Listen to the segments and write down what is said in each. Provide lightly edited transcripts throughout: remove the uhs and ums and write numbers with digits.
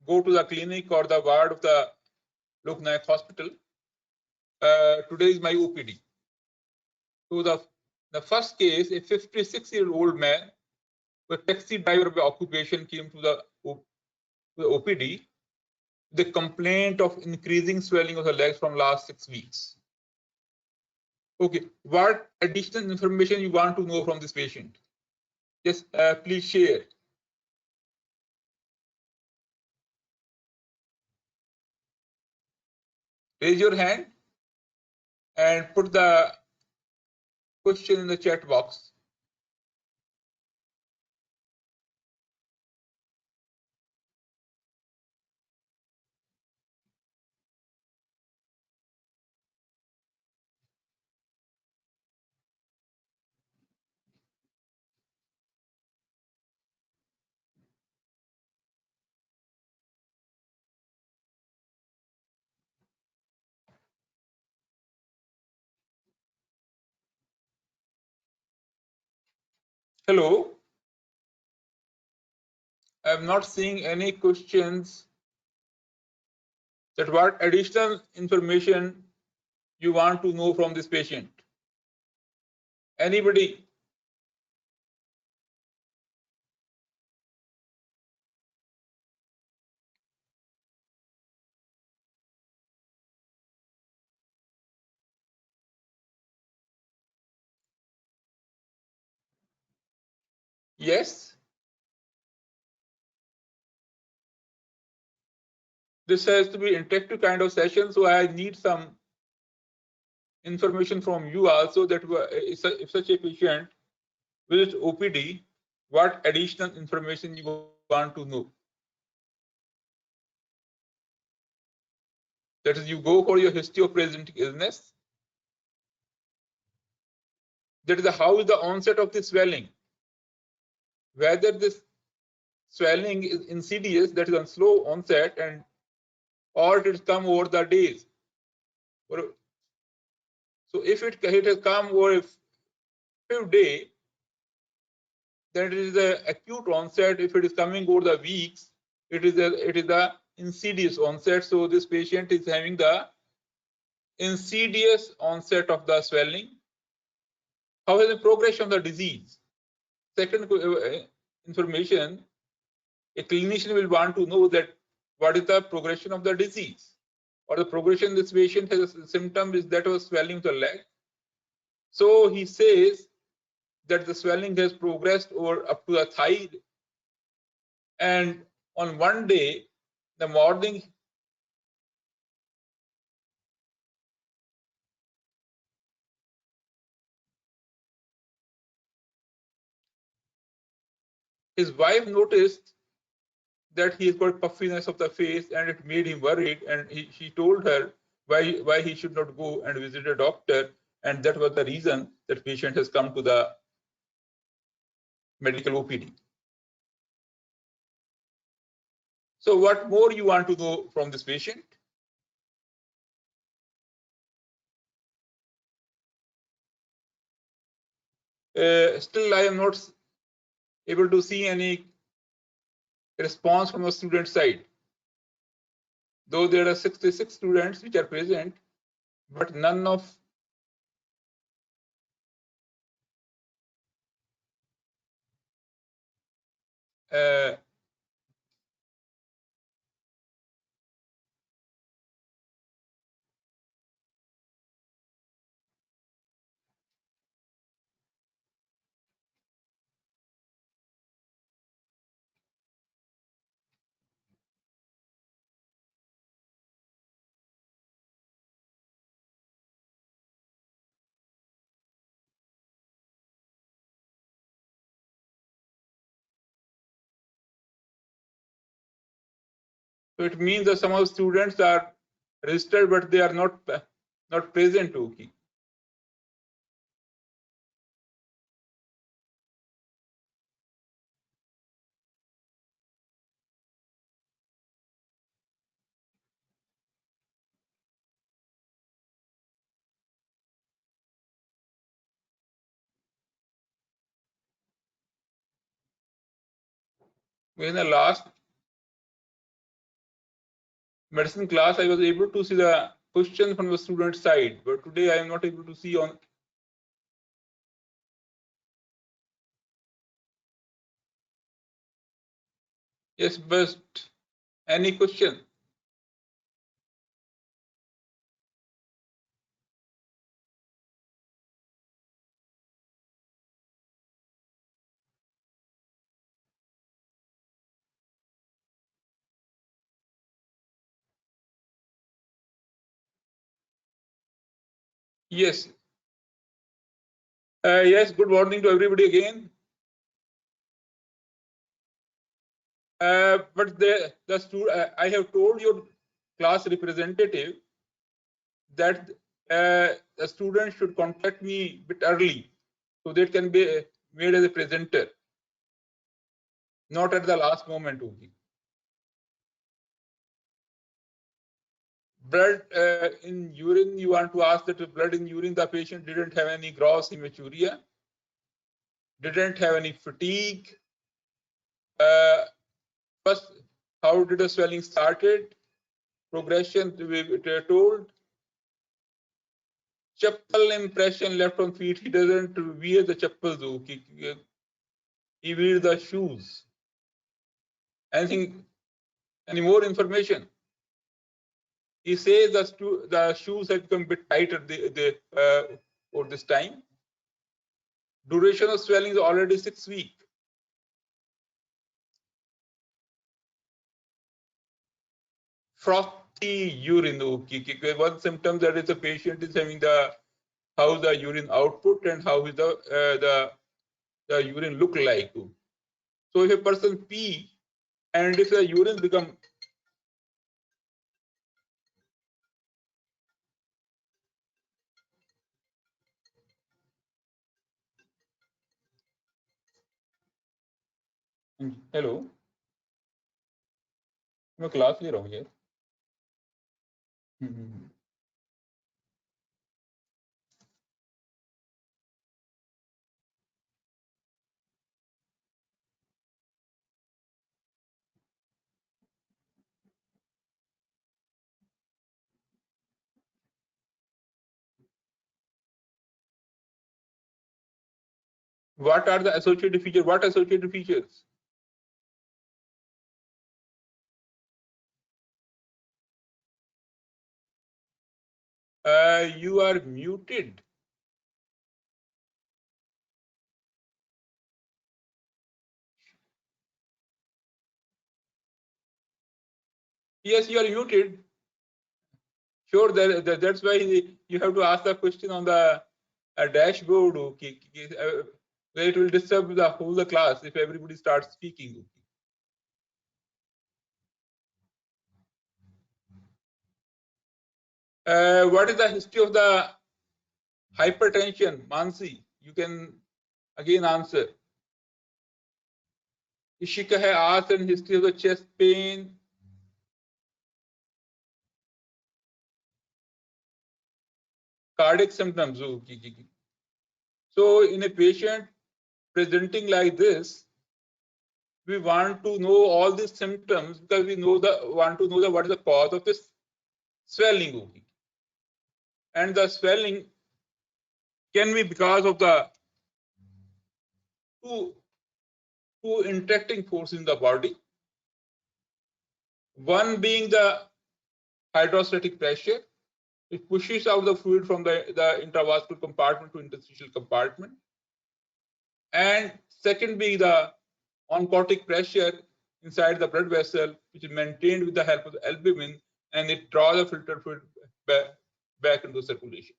go to the clinic or the ward of the Lok Nayak Hospital. Today is my OPD. So the first case, a 56-year-old man, a taxi driver by occupation, came to the OPD. The complaint of increasing swelling of the legs from last 6 weeks. Okay, what additional information you want to know from this patient? Yes, please share. Raise your hand and put the question in the chat box. Hello. I'm not seeing any questions. That what additional information you want to know from this patient? Anybody? Yes. This has to be interactive kind of session, so I need some information from you also that if such a patient visits OPD, what additional information you want to know. That is, you go for your history of presenting illness. That is, how is the onset of the swelling? Whether this swelling is insidious, that is on slow onset, and or it has come over the days. So if it has come over a few days, then it is the acute onset. If it is coming over the weeks, it is the insidious onset. So this patient is having the insidious onset of the swelling. How is the progression of the disease? Second information, a clinician will want to know that what is the progression of the disease, or the progression this patient has a symptom is that of swelling of the leg. So he says that the swelling has progressed over up to the thigh, and on one day, the morning, his wife noticed that he has got puffiness of the face, and it made him worried, and she told her why he should not go and visit a doctor, and that was the reason that patient has come to the medical OPD. So what more you want to know from this patient? Still, I am not able to see any response from the student side. Though there are 66 students which are present, but none of so it means that some of the students are registered, but they are not present. Okay. In the last medicine class, I was able to see the question from the student side, but today I am not able to see on. Yes, but any question? Yes. Yes, good morning to everybody again. But I have told your class representative that the student should contact me a bit early so that can be made as a presenter, not at the last moment only. Blood in urine, you want to ask that the blood in urine, the patient didn't have any gross hematuria, didn't have any fatigue. First, how did the swelling started? Progression, we told. Chappal impression left on feet. He doesn't wear the chappals though. He wears the shoes. Anything, any more information? He says the shoes have become a bit tighter for this time. Duration of swelling is already 6 weeks. Frothy urine. One symptom that is the patient is having how the urine output and how is the urine look like. So if a person pee and if the urine become hello, मैं class ले रहा हूँ यार. What are the associated features? What associated features? You are muted. Yes, you are muted. Sure, that's why you have to ask the question on the dashboard. Okay, it will disturb the whole class if everybody starts speaking. What is the history of the hypertension, Mansi? You can again answer. Ishika has asked in history of the chest pain. Cardiac symptoms. So in a patient presenting like this, we want to know all these symptoms because we want to know what is the cause of this swelling. And the swelling can be because of the two interacting forces in the body. One being the hydrostatic pressure. It pushes out the fluid from the intravascular compartment to interstitial compartment. And second being the oncotic pressure inside the blood vessel, which is maintained with the help of the albumin, and it draws the filtered fluid back into circulation.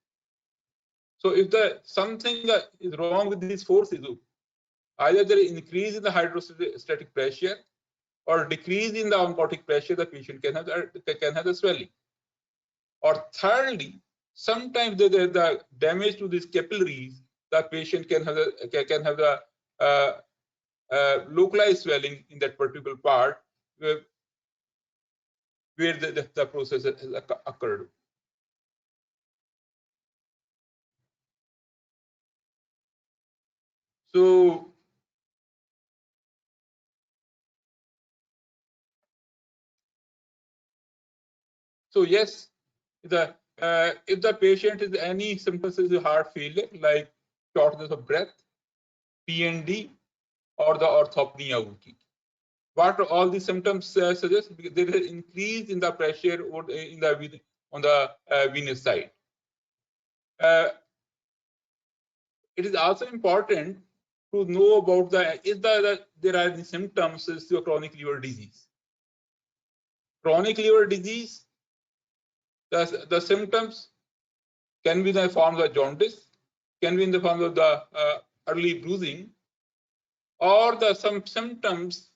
So if something is wrong with these forces, either there is increase in the hydrostatic pressure or decrease in the oncotic pressure, the patient can have the swelling. Or thirdly, sometimes the damage to these capillaries, the patient can have the localized swelling in that particular part where the process has occurred. So So yes, if the patient has any symptoms of heart failure like shortness of breath, PND, or the orthopnea, what all these symptoms suggest? There is an increase in the pressure or in the on the venous side. It is also important to know about there are any symptoms of chronic liver disease. Chronic liver disease, the symptoms can be in the form of jaundice, can be in the form of the early bruising, or some symptoms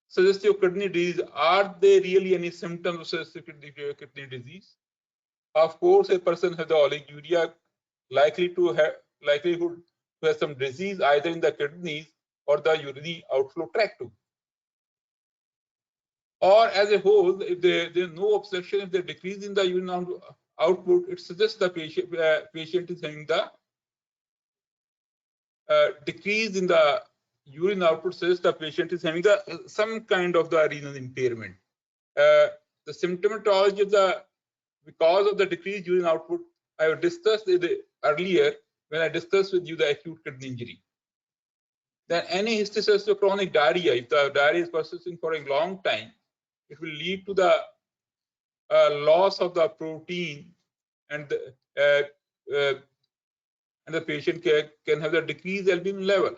suggestive kidney disease. Are there really any symptoms of suggestive kidney disease? Of course, a person has the oliguria, likelihood to have some disease either in the kidneys or the urinary outflow tract too. Or as a whole, if there is no obstruction, if there is decrease in the urine output, it suggests the patient is having the decrease in the urine output, suggests the patient is having some kind of the renal impairment. The symptomatology of because of the decreased urine output, I have discussed it earlier when I discussed with you the acute kidney injury. Then any history of chronic diarrhea, if the diarrhea is persisting for a long time, it will lead to the loss of the protein, and the patient can have the decreased albumin level.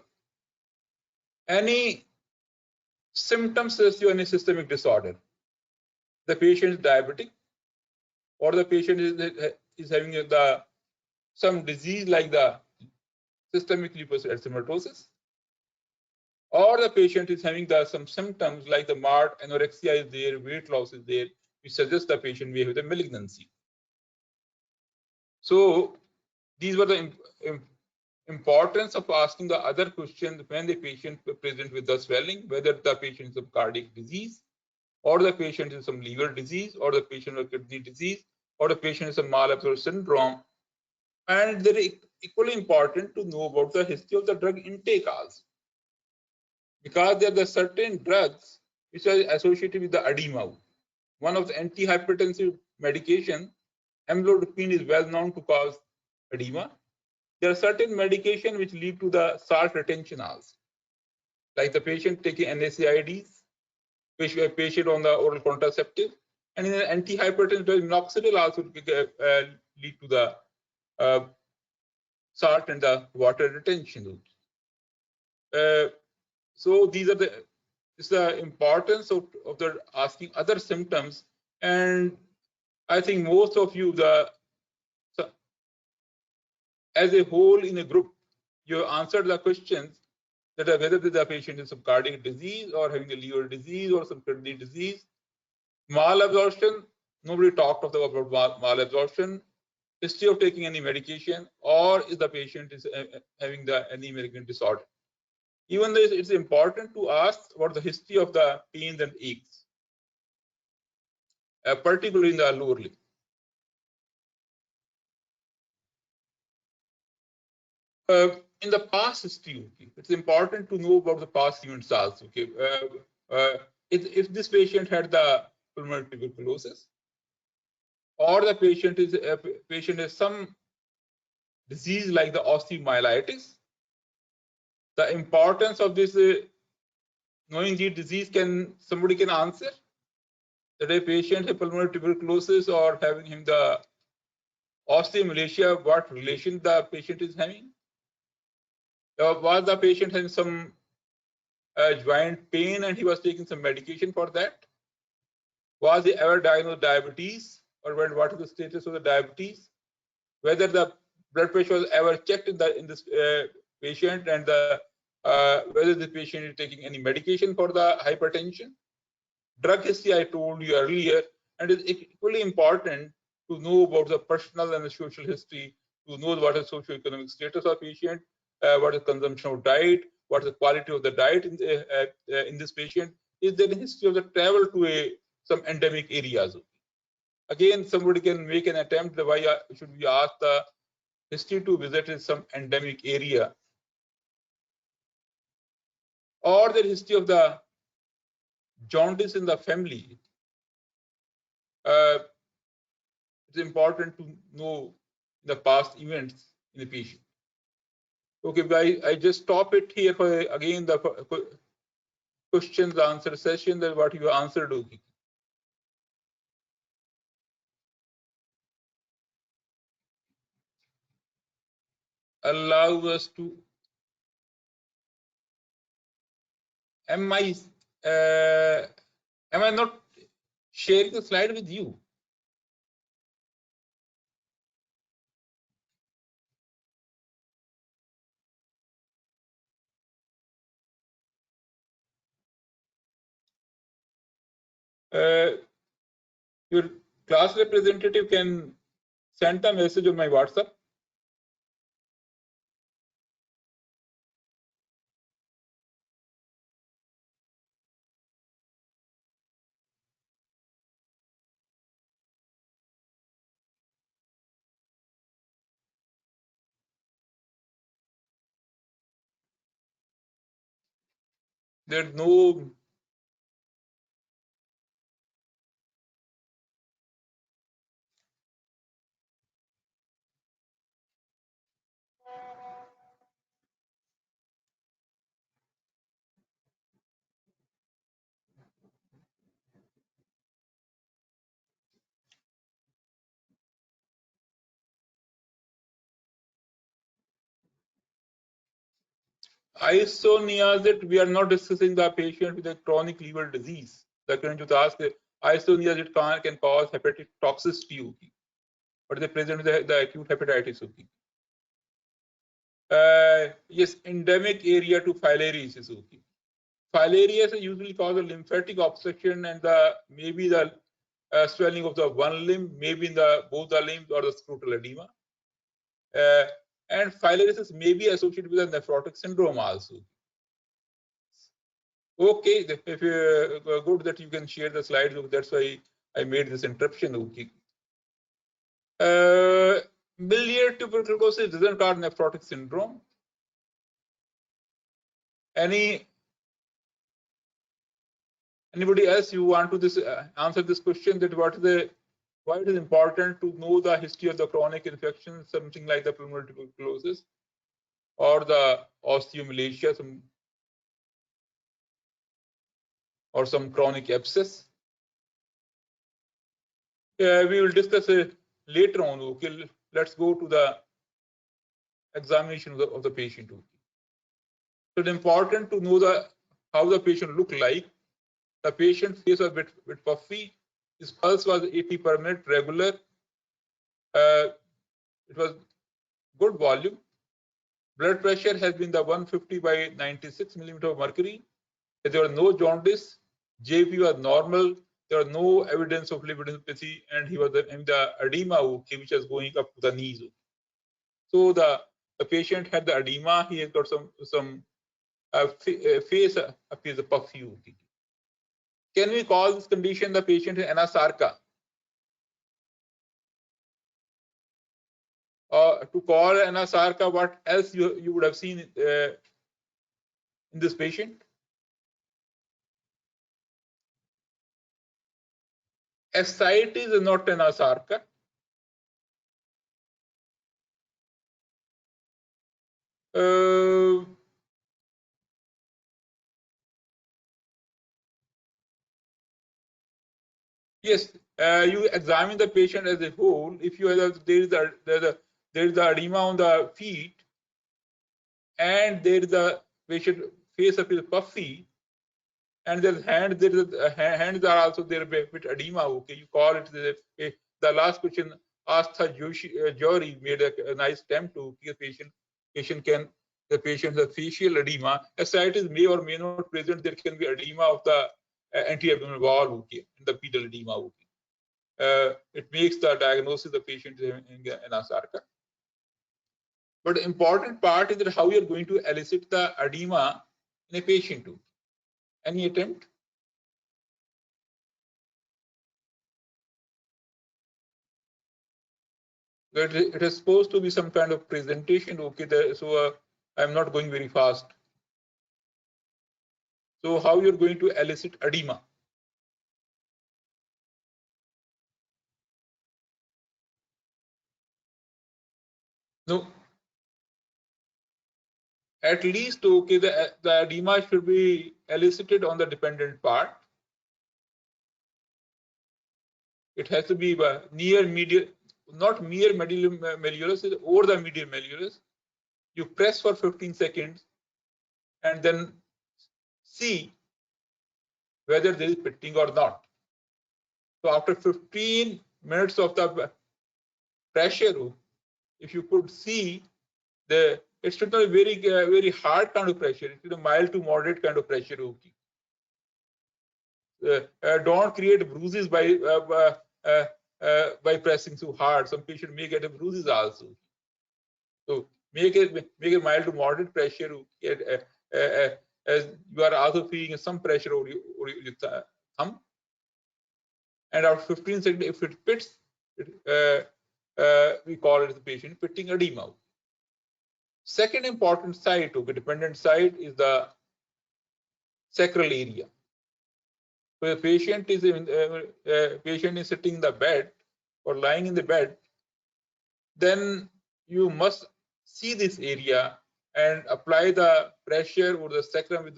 Any symptoms suggestive of any systemic disorder. The patient is diabetic, or the patient is having some disease like the systemic lupus erythematosus, or the patient is having some symptoms like the marked anorexia is there, weight loss is there, which suggests the patient may have the malignancy. So these were the importance of asking the other questions when the patient present with the swelling, whether the patient is of cardiac disease, or the patient is some liver disease, or the patient of kidney disease, or the patient is a malabsorption syndrome. And very equally important to know about the history of the drug intake also, because there are certain drugs which are associated with the edema. One of the antihypertensive medication, amlodipine, is well known to cause edema. There are certain medications which lead to the salt retention also, like the patient taking NSAIDs, patient on the oral contraceptive, and in the antihypertensive, minoxidil also lead to the salt and the water retention. So these are the importance of the asking other symptoms, and I think most of you, as a whole in a group, you answered the questions that are whether the patient is some cardiac disease or having a liver disease or some kidney disease. Malabsorption, nobody talked about malabsorption, history of taking any medication, or if the patient is having any malignant disorder. Even though it's important to ask about the history of the pains and aches, particularly in the lower limb. In the past history, it's important to know about the past events also. If this patient had the pulmonary tuberculosis, or the patient has some disease like the osteomyelitis, the importance of this knowing the disease, somebody can answer that a patient has pulmonary tuberculosis or having him the osteomalacia, what relation the patient is having? Was the patient having some joint pain and he was taking some medication for that? Was he ever diagnosed with diabetes, or what is the status of the diabetes? Whether the blood pressure was ever checked in this patient, and whether the patient is taking any medication for the hypertension. Drug history I told you earlier, and it's equally important to know about the personal and the social history, to know what is socioeconomic status of patient, what is consumption of diet, what is the quality of the diet in this patient. Is there a history of the travel to some endemic areas? Again, somebody can make an attempt. Why should we ask the history to visit some endemic area, or the history of the jaundice in the family? it's important to know the past events in the patient. Okay, I just stop it here for again the questions answer session that what you answered. Okay. Allow us to. Am I not sharing the slide with you? Your class representative can send a message on my WhatsApp. There's no. Isoniazid, we are not discussing the patient with a chronic liver disease. The current you ask, isoniazid can cause hepatic toxicity, but they present the acute hepatitis. Yes, endemic area to filariasis is okay. Filariasis usually cause a lymphatic obstruction and maybe the swelling of the one limb, maybe in both the limbs or the scrotal edema. And filariasis may be associated with a nephrotic syndrome also. Okay, if you good that you can share the slides. That's why I made this interruption. Okay. Biliary tuberculosis doesn't cause nephrotic syndrome. Anybody else you want to answer this question? That why it is important to know the history of the chronic infection, something like the pulmonary tuberculosis or the osteomalacia, or some chronic abscess. We will discuss it later on. Okay, let's go to the examination of the patient. So it's important to know how the patient look like. The patient face was a bit puffy. His pulse was 80 per minute regular. It was good volume. Blood pressure has been the 150 by 96 millimeter of mercury. There was no jaundice. JP was normal. There was no evidence of lipidopathy, and he was in the edema, which was going up to the knees. So the patient had the edema. He has got some face appears puffy. Can we call this condition the patient anasarca? To call anasarca, what else you would have seen in this patient? Ascites is not anasarca. Yes, you examine the patient as a whole. If you have there is the edema on the feet, and there is the patient face appears puffy, and there's hands. Hands are also there a bit edema. Okay, you call it the last question. Astha Jory made a nice attempt to give patient. The patient has facial edema. Ascites may or may not present. There can be edema of the anti-abdominal wall. Okay, in the pedal edema. Okay. It makes the diagnosis of the patient in anasarca. But the important part is that how you are going to elicit the edema in a patient. Any attempt? It is supposed to be some kind of presentation. Okay, so I'm not going very fast. So how you're going to elicit edema? No. At least, okay, the edema should be elicited on the dependent part. It has to be near medial, not near medial malleolus, over the medial malleolus. You press for 15 seconds and then see whether there is pitting or not. So after 15 minutes of the pressure, if you could see it's not a very hard kind of pressure. It's a mild to moderate kind of pressure. Don't create bruises by pressing too hard. Some patient may get a bruises also. So make a mild to moderate pressure. As you are also feeling some pressure over your thumb. And after 15 seconds, if it pits, we call it the patient pitting edema. Second important site, dependent site, is the sacral area. So the patient is sitting in the bed or lying in the bed, then you must see this area and apply the pressure or the sacrum with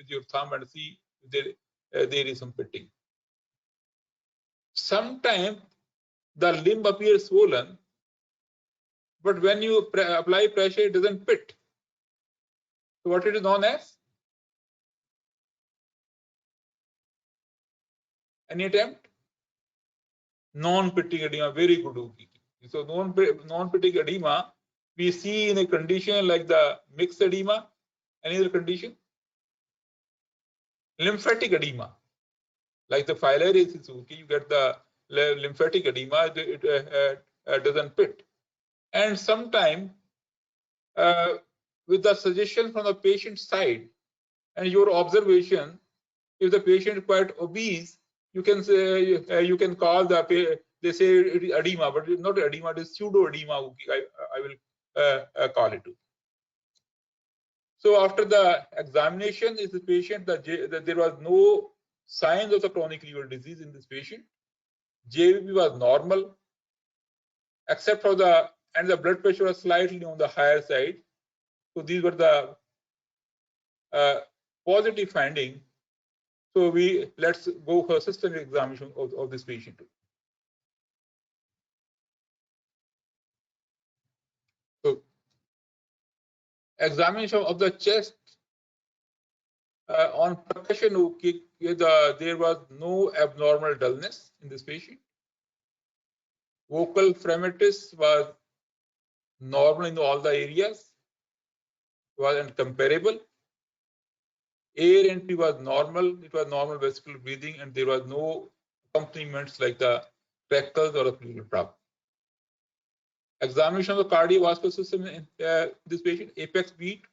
your thumb and see if there is some pitting. Sometimes the limb appears swollen, but when you apply pressure, it doesn't pit. So what it is known as? Any attempt? Non-pitting edema, very good. So non-pitting edema, we see in a condition like the mixed edema. Any other condition? Lymphatic edema, like the filariasis, you get the lymphatic edema, it doesn't pit. And sometimes with the suggestion from the patient side and your observation, if the patient is quite obese, you can say you can call they say it is edema, but it's not edema, it is pseudo edema. I will call it. So after the examination, is the patient that there was no signs of the chronic liver disease in this patient. JVP was normal, except for the blood pressure was slightly on the higher side. So these were the positive findings. So let's go for systemic examination of this patient. So examination of the chest on percussion, there was no abnormal dullness in this patient. Vocal phragmitis was normal in all the areas, was comparable. Air entry was normal, it was normal vesicular breathing, and there was no accompaniments like the crackles or the pleural problem. Examination of the cardiovascular system in this patient, apex beat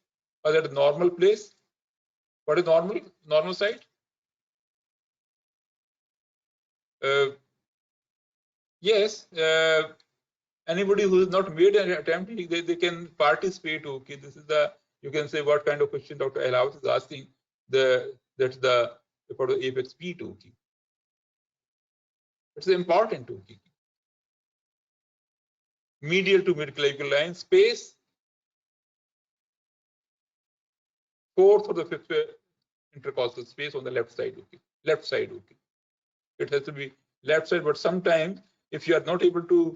was at a normal place. What is normal? Normal side? Yes. Anybody who has not made an attempt, they can participate. Okay, this is you can say what kind of question Dr. Elaus is asking. That's for the apex beat. Okay, it's important. Okay, medial to midclavicular line space, fourth or the fifth intercostal space on the left side. Okay, left side. Okay, it has to be left side, but sometimes if you are not able to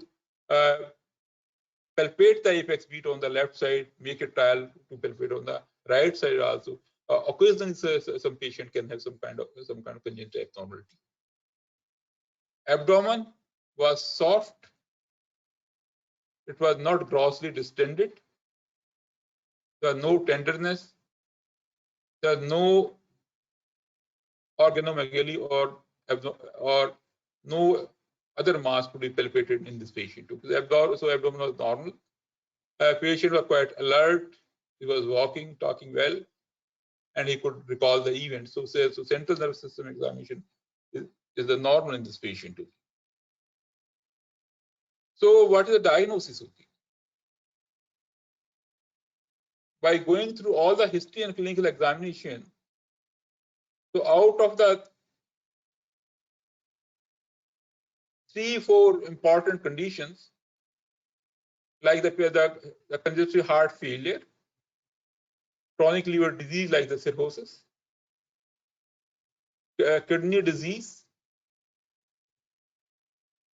palpate the apex beat on the left side, make a trial to palpate on the right side also. Occasionally, some patient can have some kind of congenital abnormality. Abdomen was soft. It was not grossly distended. There was no tenderness. There was no organomegaly or no other mass to be palpated in this patient. So abdomen was normal. Patient was quite alert. He was walking, talking well, and he could recall the event. So central nervous system examination is the normal in this patient. So what is the diagnosis? By going through all the history and clinical examination, so out of the 3-4 important conditions, like the congestive heart failure, chronic liver disease like the cirrhosis, kidney disease,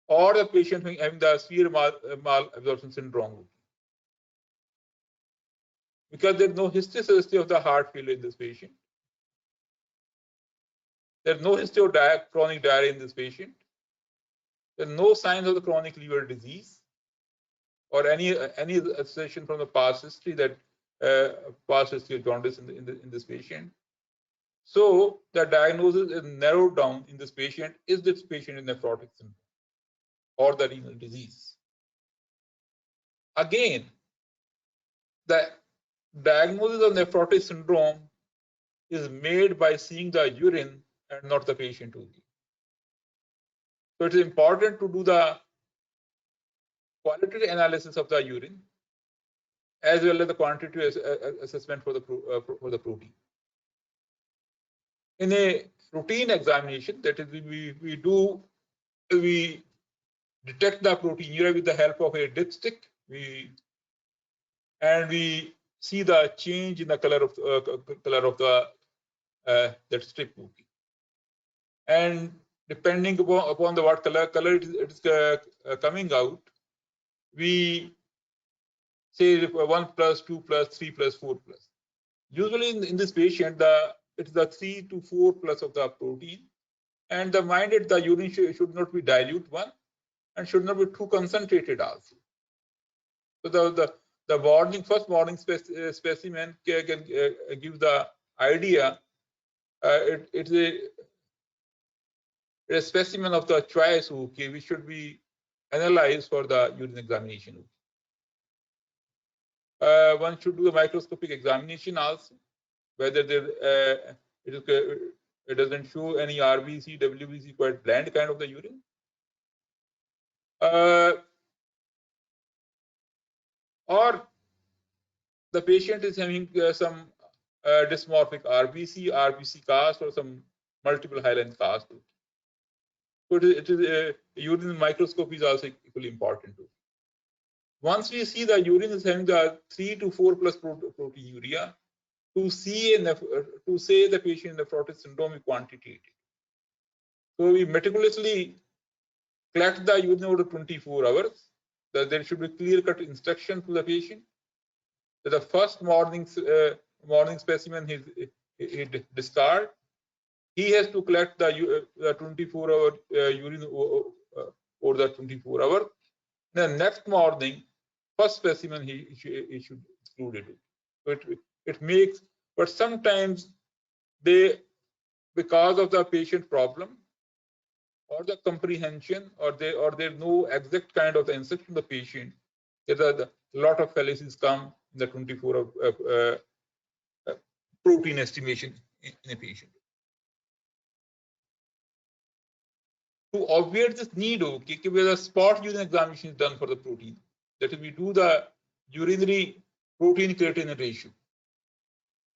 or the patient having the severe malabsorption syndrome. Because there's no history suggestive of the heart failure in this patient. There's no history of chronic diarrhea in this patient. There's no signs of the chronic liver disease or any association from the past history that past history of jaundice in this patient. So the diagnosis is narrowed down in this patient. Is this patient in nephrotic syndrome or the renal disease? Again, the diagnosis of nephrotic syndrome is made by seeing the urine and not the patient only. So it is important to do the qualitative analysis of the urine as well as the quantitative assessment for the protein. In a routine examination, that is, we detect the proteinuria with the help of a dipstick. And we see the change in the color of the that strip protein. And depending upon the what color it is coming out, we say 1 plus, 2 plus, 3 plus, 4 plus. Usually in this patient, it's the 3 to 4 plus of the protein, and the minded the urine should not be dilute one, and should not be too concentrated also. So the first morning specimen can give the idea. It's a specimen of the choice, okay, which should be analyzed for the urine examination. One should do a microscopic examination also, whether it doesn't show any RBC, WBC, quite bland kind of the urine. Or the patient is having some dysmorphic RBC cast, or some multiple hyaline cast. So urine microscopy is also equally important too. Once we see the urine is having the 3 to 4 plus proteinuria, to say the patient nephrotic syndrome, we quantitate it. So we meticulously collect the urine over 24 hours. There should be clear-cut instruction to the patient that the first morning specimen he discard. He has to collect the 24-hour urine over the 24 hours. Then next morning, first specimen he should exclude it. So it makes, but sometimes because of the patient problem or the comprehension, or there's no exact kind of the instruction to the patient, there are a lot of fallacies come in the 24-hour protein estimation in a patient. To obviate this need, okay, where the spot urine examination is done for the protein, that is, we do the urinary protein creatinine ratio.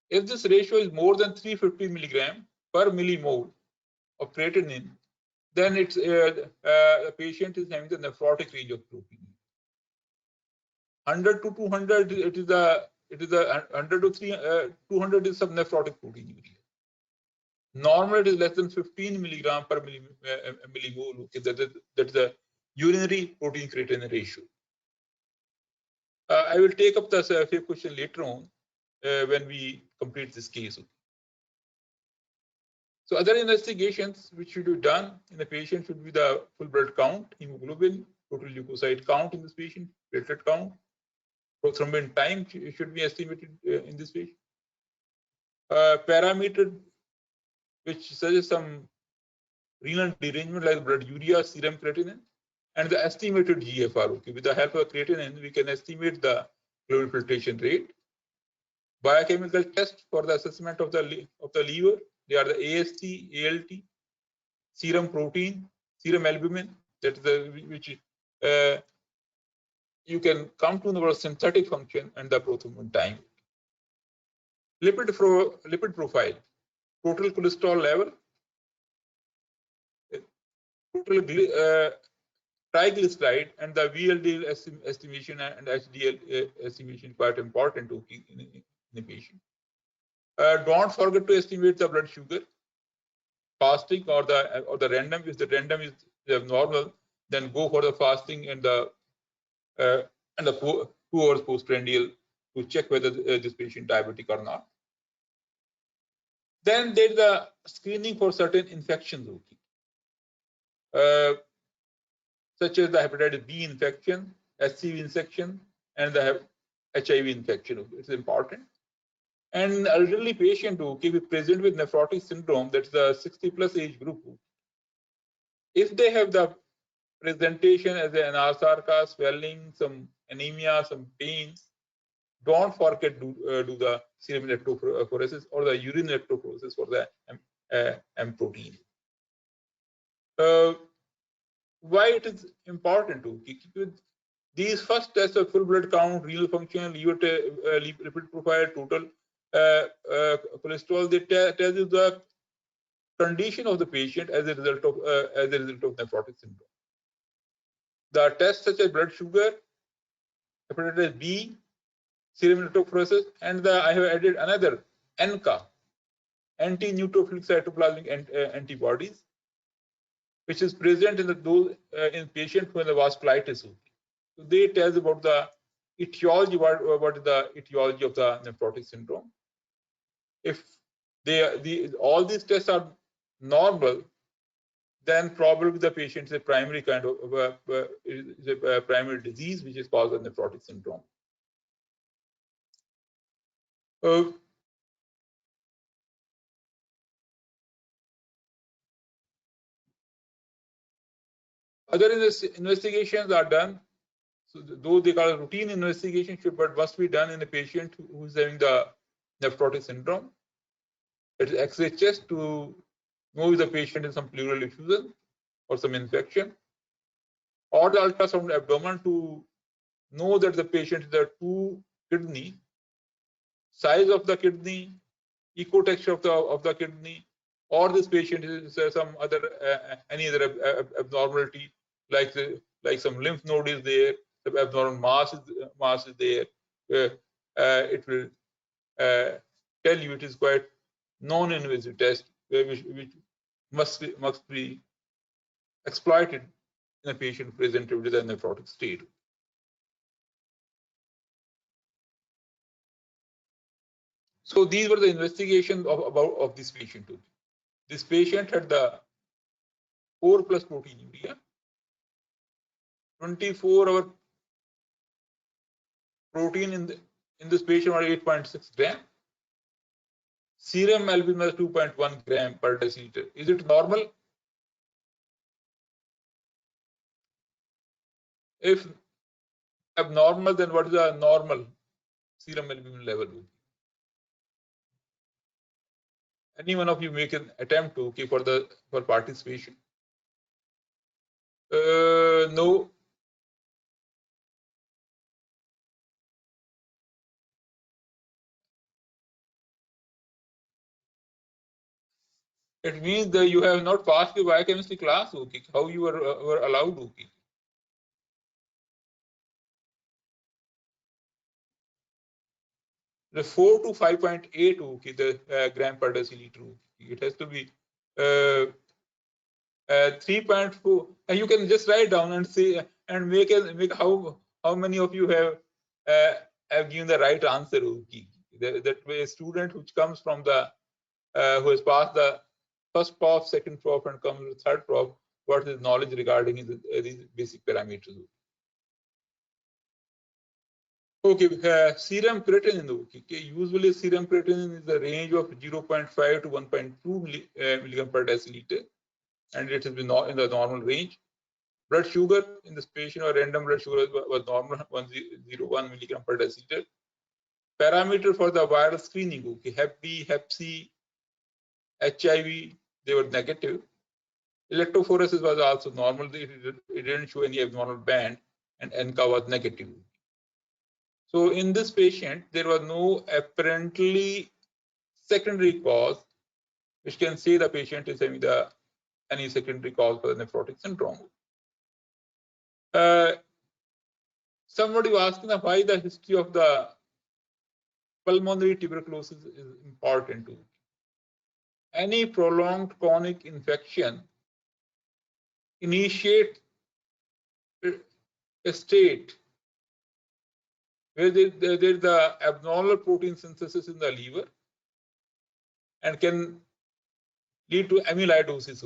If this ratio is more than 350 milligram per millimole of creatinine, then it's the patient is having the nephrotic range of protein. 100 to 200, it is the 100 to 200 is subnephrotic proteinuria. Normally, it is less than 15 milligram per millimole. Okay, that's the urinary protein creatinine ratio. I will take up the FA question later on when we complete this case. Okay. So other investigations which should be done in the patient should be the full blood count, hemoglobin, total leukocyte count in this patient, platelet count, prothrombin time should be estimated in this patient. Parameter which suggests some renal derangement like blood urea, serum creatinine, and the estimated GFR. Okay, with the help of creatinine, we can estimate the glomerular filtration rate. Biochemical tests for the assessment of the liver, they are the AST, ALT, serum protein, serum albumin, that is which you can come to the synthetic function, and the prothrombin time. Lipid profile, total cholesterol level, total triglyceride and the VLDL estimation and HDL estimation quite important to keep in the patient. Don't forget to estimate the blood sugar. Fasting or the random. If the random is abnormal, then go for the fasting and the 2 hours postprandial to check whether this patient diabetic or not. Then there is a screening for certain infections, such as the hepatitis B infection, HCV infection, and the HIV infection. It's important. And elderly patient who can be present with nephrotic syndrome, that's the 60+ age group. If they have the presentation as an anasarca, swelling, some anemia, some pain, don't forget to do the serum electrophoresis or the urine electrophoresis for the M protein. Why it is important to keep with these first tests of full blood count, renal function, lipid profile, total cholesterol, they tell you the condition of the patient as a result of nephrotic syndrome. The tests such as blood sugar, hepatitis B, serum electrophoresis, and I have added another ANCA, anti-neutrophilic cytoplasmic antibodies, which is present in in patients who have the vasculitis. So they tell us about the etiology, what is the etiology of the nephrotic syndrome. If all these tests are normal, then probably the patient is a primary kind of is a primary disease which is caused by nephrotic syndrome. Other investigations are done. So though they call it routine investigation, but must be done in a patient who is having the nephrotic syndrome. It is X-ray chest to know if the patient has some pleural effusion or some infection, or the ultrasound abdomen to know that the patient is a 2 kidney, size of the kidney, echo texture of the kidney, or this patient is some other any other abnormality like some lymph node is there, the abnormal mass is there. It will tell you it is quite non-invasive test which must be exploited in a patient presented with a nephrotic state. So these were the investigations of this patient. This patient had the 4+ proteinuria, 24-hour protein in this patient was 8.6 gram. Serum albumin was 2.1 gram per deciliter. Is it normal? If abnormal, then what is the normal serum albumin level? Any one of you make an attempt to for participation? No. It means that you have not passed your biochemistry class. Okay, how you were allowed? Okay. The 4 to 5.8. Okay, the gram per deciliter. It has to be 3.4. And you can just write down and say and make how many of you have given the right answer. Okay. That way, a student which comes from the who has passed the first prof, second prof, and comes to the third prof, what is knowledge regarding these basic parameters? Okay, serum creatinine. Okay, usually serum creatinine is the range of 0.5 to 1.2 milligram per deciliter, and it has been in the normal range. Blood sugar in this patient or random blood sugar was normal 101 milligram per deciliter. Parameter for the viral screening. Okay, Hep B, Hep C, HIV, they were negative. Electrophoresis was also normal. It didn't show any abnormal band, and ANCA was negative. So in this patient, there was no apparently secondary cause which can say the patient is having any secondary cause for the nephrotic syndrome. Somebody was asking why the history of the pulmonary tuberculosis is important too. Any prolonged chronic infection initiate a state where there is the abnormal protein synthesis in the liver and can lead to amyloidosis.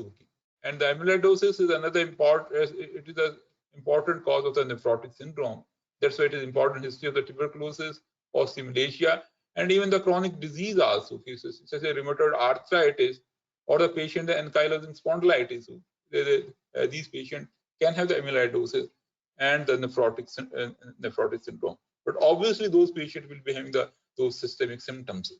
And the amyloidosis is another important, it is an important cause of the nephrotic syndrome. That's why it is important history of the tuberculosis or simulatia and even the chronic disease also, cases such as rheumatoid arthritis or the patient the ankylosing spondylitis. These patients can have the amyloidosis and the nephrotic syndrome. But obviously those patients will be having those systemic symptoms.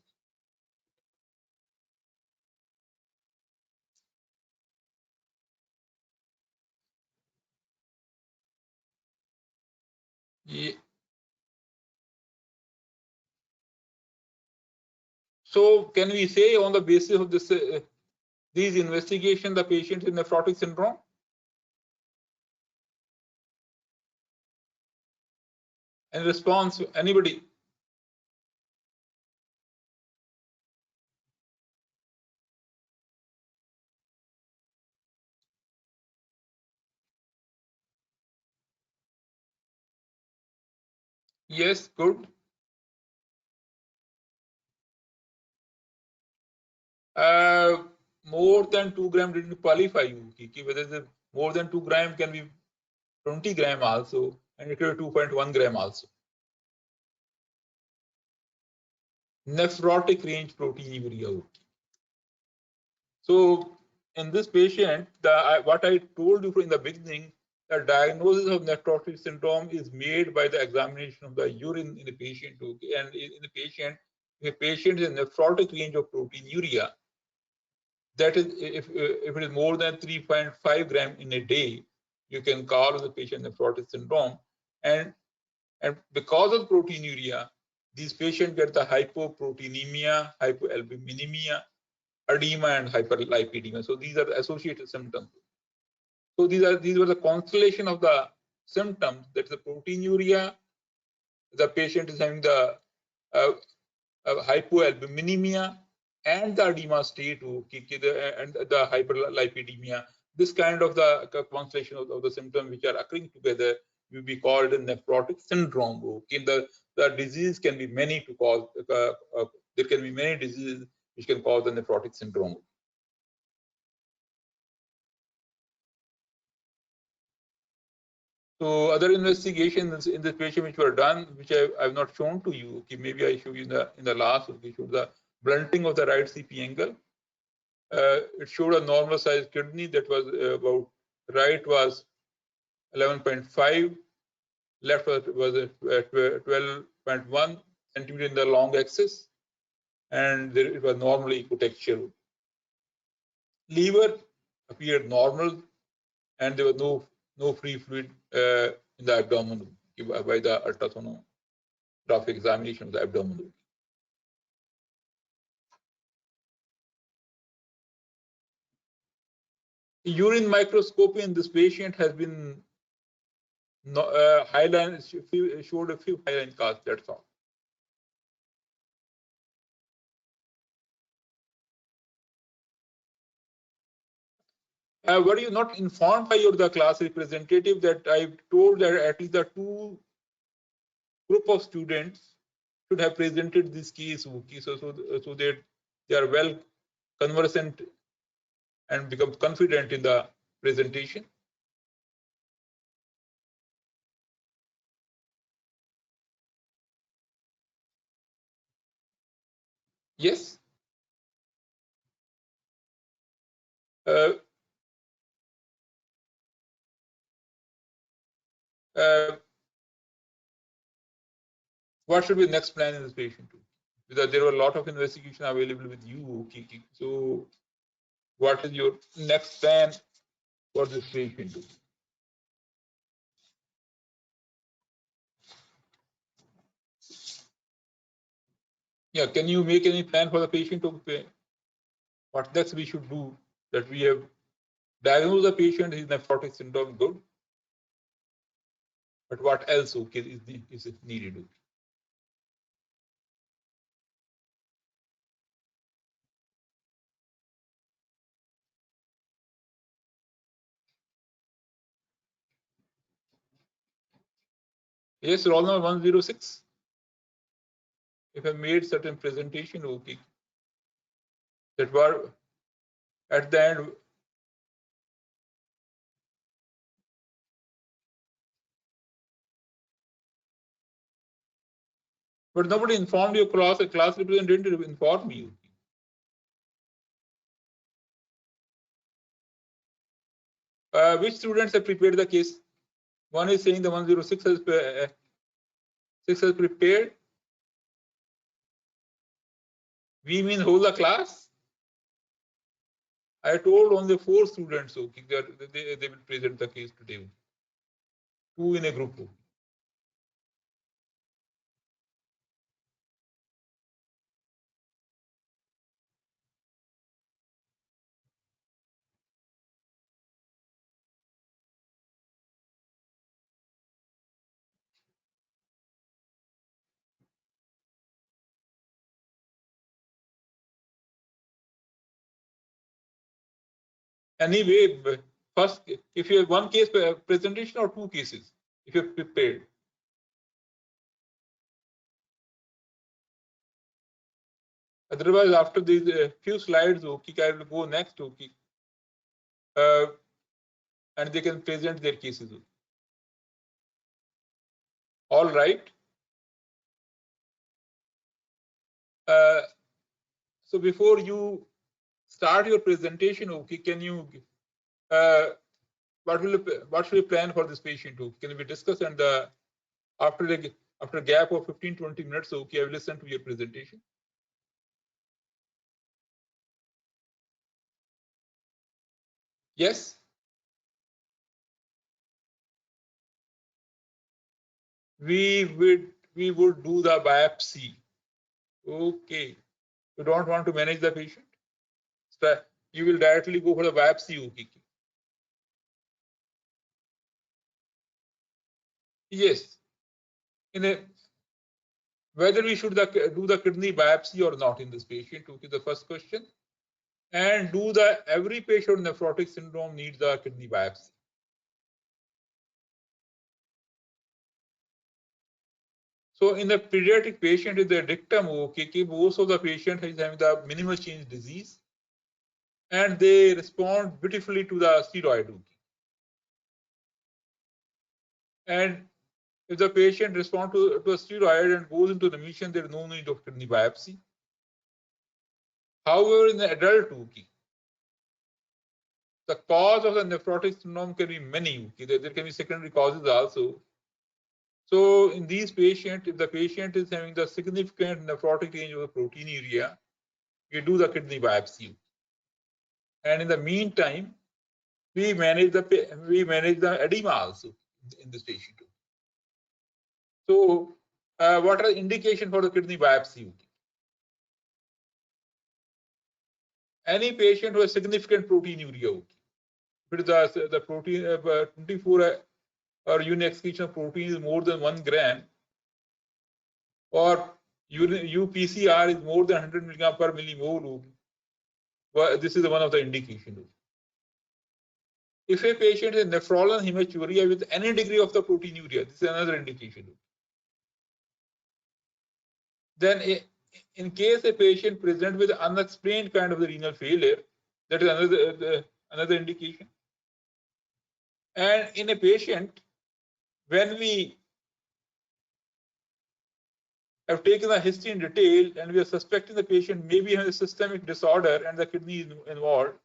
Yeah. So can we say on the basis of this these investigations the patient is nephrotic syndrome? And response, anybody? Yes, good. More than 2 gram didn't qualify you. Whether the more than 2 gram can be 20 gram also, and it could be 2.1 gram also. Nephrotic range proteinuria. So in this patient, what I told you in the beginning, the diagnosis of nephrotic syndrome is made by the examination of the urine in the patient. And in the patient, if a patient is a nephrotic range of proteinuria, that is, if it is more than 3.5 gram in a day, you can call the patient nephrotic syndrome. And because of proteinuria, these patients get the hypoproteinemia, hypoalbuminemia, edema, and hyperlipidemia. So these are the associated symptoms. So these were the constellation of the symptoms. That's the proteinuria. The patient is having the hypoalbuminemia and the edema state, and the hyperlipidemia. This kind of the constellation of the symptoms which are occurring together will be called a nephrotic syndrome. Okay, the disease can be many to cause. There can be many diseases which can cause the nephrotic syndrome. So other investigations in this patient which were done, which I have not shown to you. Okay, maybe I show you in the last. Okay, showed the blunting of the right CP angle. It showed a normal sized kidney that was about right was 11.5, left was 12.1 centimeter in the long axis, and it was normally ecotextual. Liver appeared normal, and there was no free fluid in the abdomen by the ultrasonographic examination of the abdomen. Urine microscopy in this patient has been showed a few hyaline casts, that's all. Were you not informed by the class representative that I told that at least the two group of students should have presented this case, so that they are well conversant and become confident in the presentation? Yes. What should be the next plan in this patient? Because there were a lot of investigation available with you. So what is your next plan for this patient? Yeah, can you make any plan for the patient? What next we should do? That we have diagnosed the patient is nephrotic syndrome, good. but what else is needed? Yes, roll number 106. If I made certain presentation, that were at the end. But nobody informed your class. A class representative informed you. Which students have prepared the case? One is saying the 106 has prepared. We mean whole the class. I told only 4 students that they will present the case today. 2 in a group. Anyway, first, if you have 1 case presentation or 2 cases, if you're prepared. Otherwise, after these few slides, I will go next. And they can present their cases. All right. So before you start your presentation, can you what should we plan for this patient? Can we discuss, and after a gap of 15-20 minutes, I will listen to your presentation. Yes. We would do the biopsy. Okay. You don't want to manage the patient? So you will directly go for the biopsy. Yes. Whether we should do the kidney biopsy or not in this patient, the first question. And every patient with nephrotic syndrome needs a kidney biopsy. So in the pediatric patient, in the dictum, most of the patient is having the minimal change disease, and they respond beautifully to the steroid. And if the patient responds to a steroid and goes into remission, there is no need of kidney biopsy. However, in the adult, the cause of the nephrotic syndrome can be many. There can be secondary causes also. So in these patients, if the patient is having the significant nephrotic range of the proteinuria, we do the kidney biopsy. And in the meantime, we manage the edema also in this patient. So what are the indications for the kidney biopsy? Any patient who has significant proteinuria, the protein 24 or urine excretion of protein is more than 1 gram, or UPCR is more than 100 milligram per millimole, this is one of the indications. If a patient has nephrolon hematuria with any degree of the proteinuria, this is another indication. Then in case a patient presents with unexplained kind of the renal failure, that is another indication. And in a patient, when we have taken the history in detail and we are suspecting the patient maybe has a systemic disorder and the kidney is involved,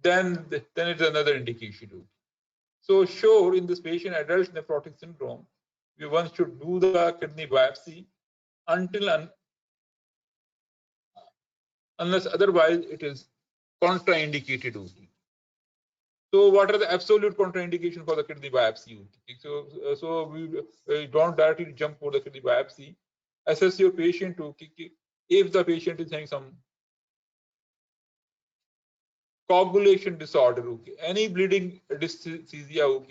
then it's another indication. So sure, in this patient, adult nephrotic syndrome, one should do the kidney biopsy unless otherwise it is contraindicated. So what are the absolute contraindications for the kidney biopsy? So we don't directly jump for the kidney biopsy. Assess your patient if the patient is having some coagulation disorder, any bleeding dysesthesia,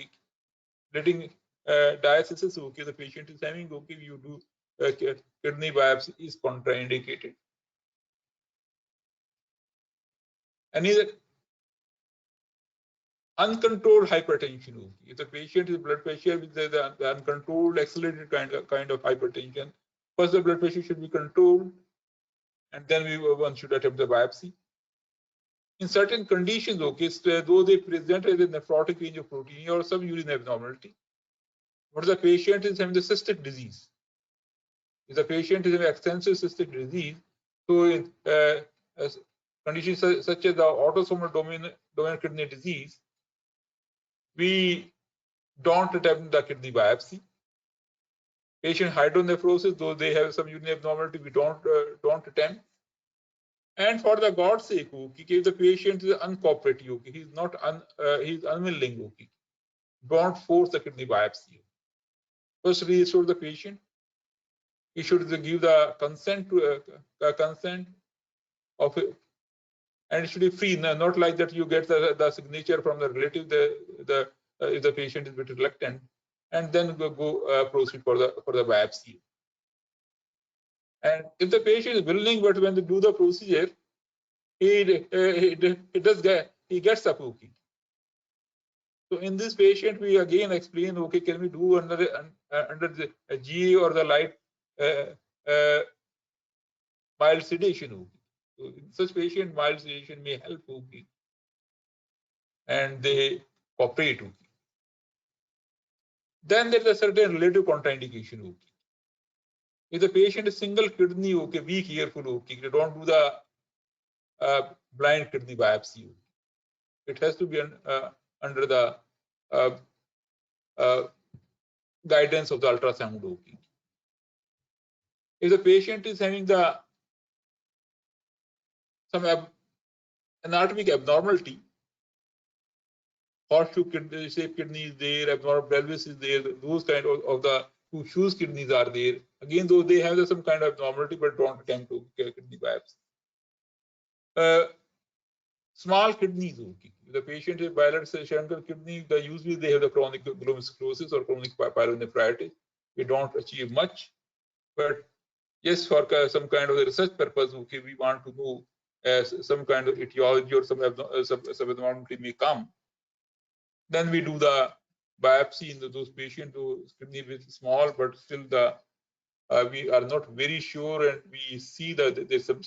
bleeding dialysis, okay, the patient is having, okay, you do kidney biopsy is contraindicated. And is uncontrolled hypertension, okay. If the patient is blood pressure with the uncontrolled accelerated kind of hypertension, first the blood pressure should be controlled, and then one should attempt the biopsy. In certain conditions, okay, though they present as a nephrotic range of proteinuria or some urine abnormality, but the patient is having the cystic disease. If the patient is having extensive cystic disease, so in conditions such as the autosomal dominant kidney disease, we don't attempt the kidney biopsy. Patient hydronephrosis, though they have some urine abnormality, we don't attempt. And for the God's sake, okay, if the patient is uncooperative, okay, he's unwilling, okay, don't force the kidney biopsy. First, reassure the patient. He should give the consent to consent of it, and it should be free. Not like that you get the signature from the relative. If the patient is a bit reluctant, and then go proceed for the biopsy. And if the patient is willing, but when they do the procedure, he gets up, okay. So in this patient, we again explain, okay, can we do under the GA or the light mild sedation, okay. So in such patient, mild sedation may help, okay, and they cooperate, okay. Then there is a certain relative contraindication, okay. If the patient is single kidney, okay, be careful, okay. Don't do the blind kidney biopsy, okay. It has to be under the guidance of the ultrasound, okay. If the patient is having some anatomic abnormality, horseshoe kidney, shaped kidney is there, abnormal pelvis is there, those kind of the shoes kidneys are there. Again, though they have some kind of abnormality, but don't attempt to kidney biopsy. Small kidneys, okay. If the patient is bilateral shrunken kidney, usually they have the chronic glomerulosclerosis or chronic pyelonephritis. We don't achieve much, but yes, for some kind of research purpose, okay, we want to know some kind of etiology or some abnormality may come. Then we do the biopsy in those patients whose kidney is small, but still we are not very sure, and we see that there's some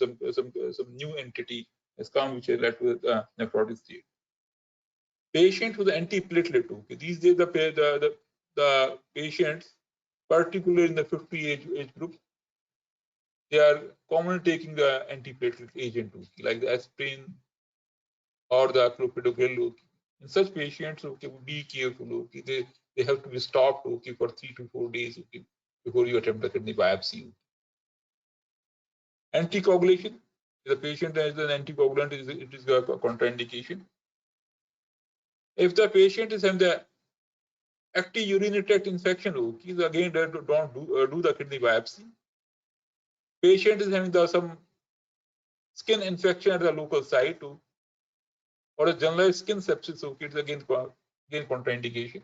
new entity has come which has led to the nephrotic state. Patient with antiplatelet, okay. These days the patients, particularly in the 50 age group, they are commonly taking the antiplatelet agent, okay, like the aspirin or the clopidogrel, okay. In such patients, okay, be careful, okay. They have to be stopped, okay, for 3 to 4 days, okay, before you attempt the kidney biopsy. Anticoagulation. If the patient has an anticoagulant, it is a contraindication. If the patient is having the active urinary tract infection, okay, again don't do the kidney biopsy. Patient is having some skin infection at the local site, or a generalized skin sepsis, okay, it's again contraindication.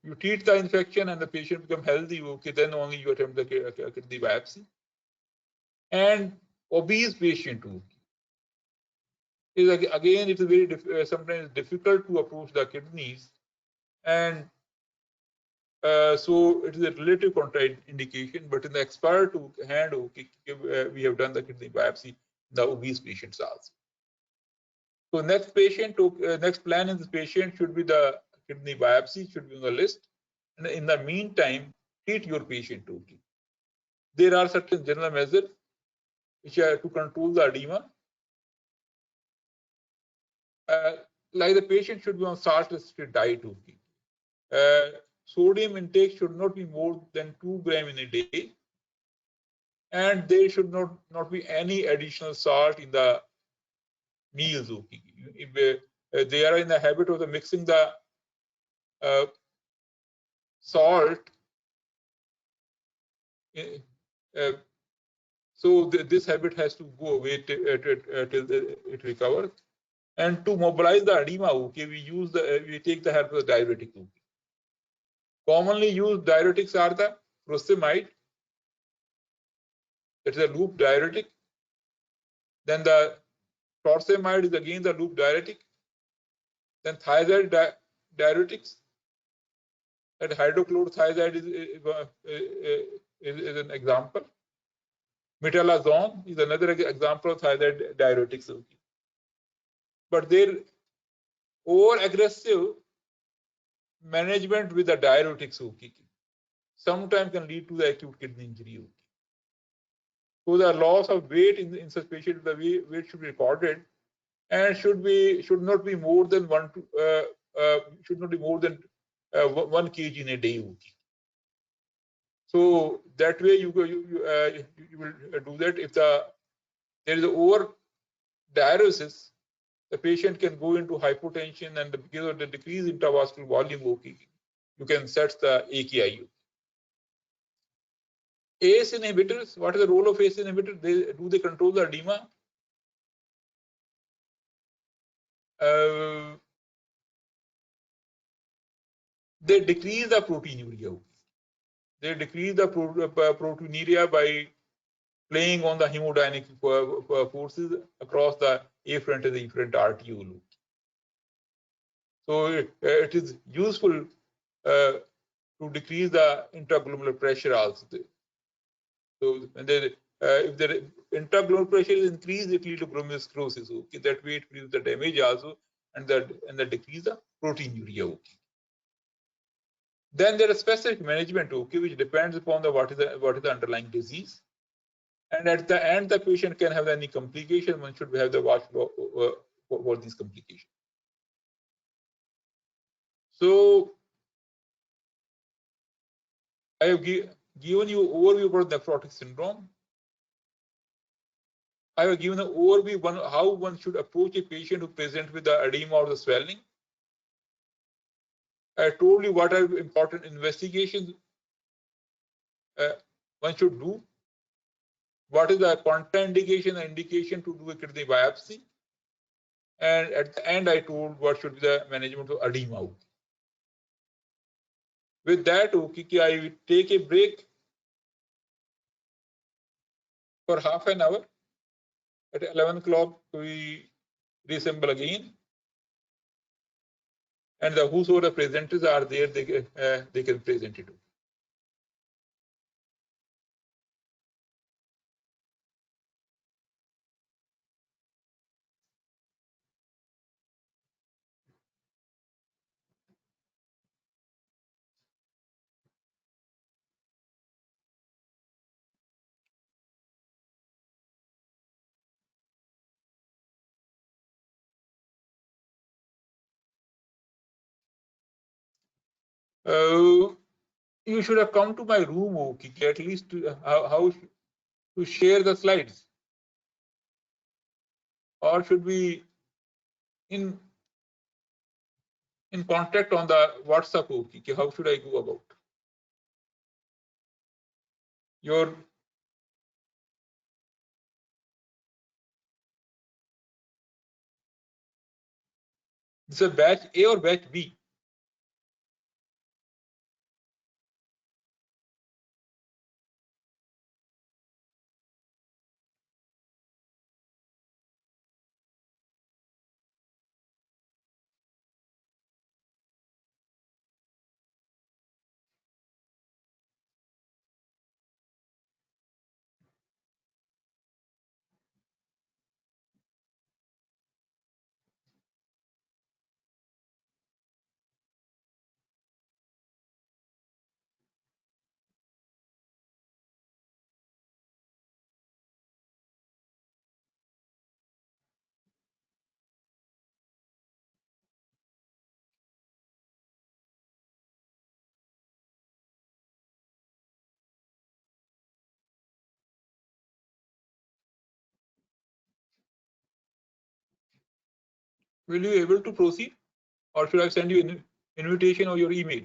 You treat the infection and the patient become healthy, okay, then only you attempt the kidney biopsy. And obese patient, okay, is again it is very sometimes difficult to approach the kidneys, and so it is a relative contraindication. But in the expert hand, okay, we have done the kidney biopsy in the obese patients also. So next plan in this patient should be the kidney biopsy, should be on the list. And in the meantime, treat your patient, okay. There are certain general measures which are to control the edema. Like the patient should be on salt-restricted diet, okay. Sodium intake should not be more than 2 grams in a day, and there should not be any additional salt in the meals, okay. If they are in the habit of mixing the salt, so this habit has to go away till it recovers. And to mobilize the edema, okay, we take the help of the diuretic, okay. Commonly used diuretics are the furosemide, that is a loop diuretic. Then the torsemide is again the loop diuretic. Then thiazide diuretics, that hydrochlorothiazide is an example. Metalazone is another example of thiazide diuretics. But their over-aggressive management with the diuretics sometimes can lead to the acute kidney injury. So the loss of weight in such patients, the weight should be recorded and should not be more than 1 kg in a day. So that way you will do that. If there is over diuresis, the patient can go into hypotension, and because of the decreased intravascular volume, you can set the AKI. ACE inhibitors, what is the role of ACE inhibitors? Do they control the edema? They decrease the proteinuria. They decrease the proteinuria by playing on the hemodynamic forces across the afferent and the efferent arteriole. So it is useful to decrease the intraglomerular pressure also. So if the intraglomerular pressure is increased, it leads to glomerulosclerosis. That way it reduces the damage also, and that decrease the proteinuria. Then there is specific management, which depends upon what is the underlying disease. And at the end, the patient can have any complication. One should have the watch for these complications. So I have given you an overview about nephrotic syndrome. I have given an overview how one should approach a patient who presents with the edema or the swelling. I told you what are important investigations one should do. What is the contraindication and indication to do a kidney biopsy? And at the end, I told what should be the management of edema. With that, I will take a break for half an hour. At 11 o'clock, we reassemble again. And whosoever presenters are there, they can present it. You should have come to my room, at least how to share the slides. Or should we in contact on the WhatsApp? How should I go about? This is batch A or batch B? Will you be able to proceed, or should I send you an invitation or your email?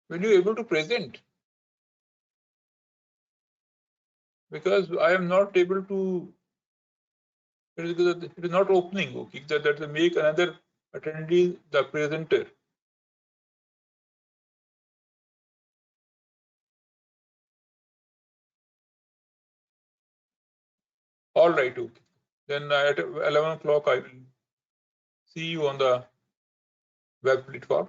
Will you able to present? Because I am not able to. It is not opening. Okay, that make another attendee the presenter. All right. Okay. Then at 11 o'clock I will see you on the web platform.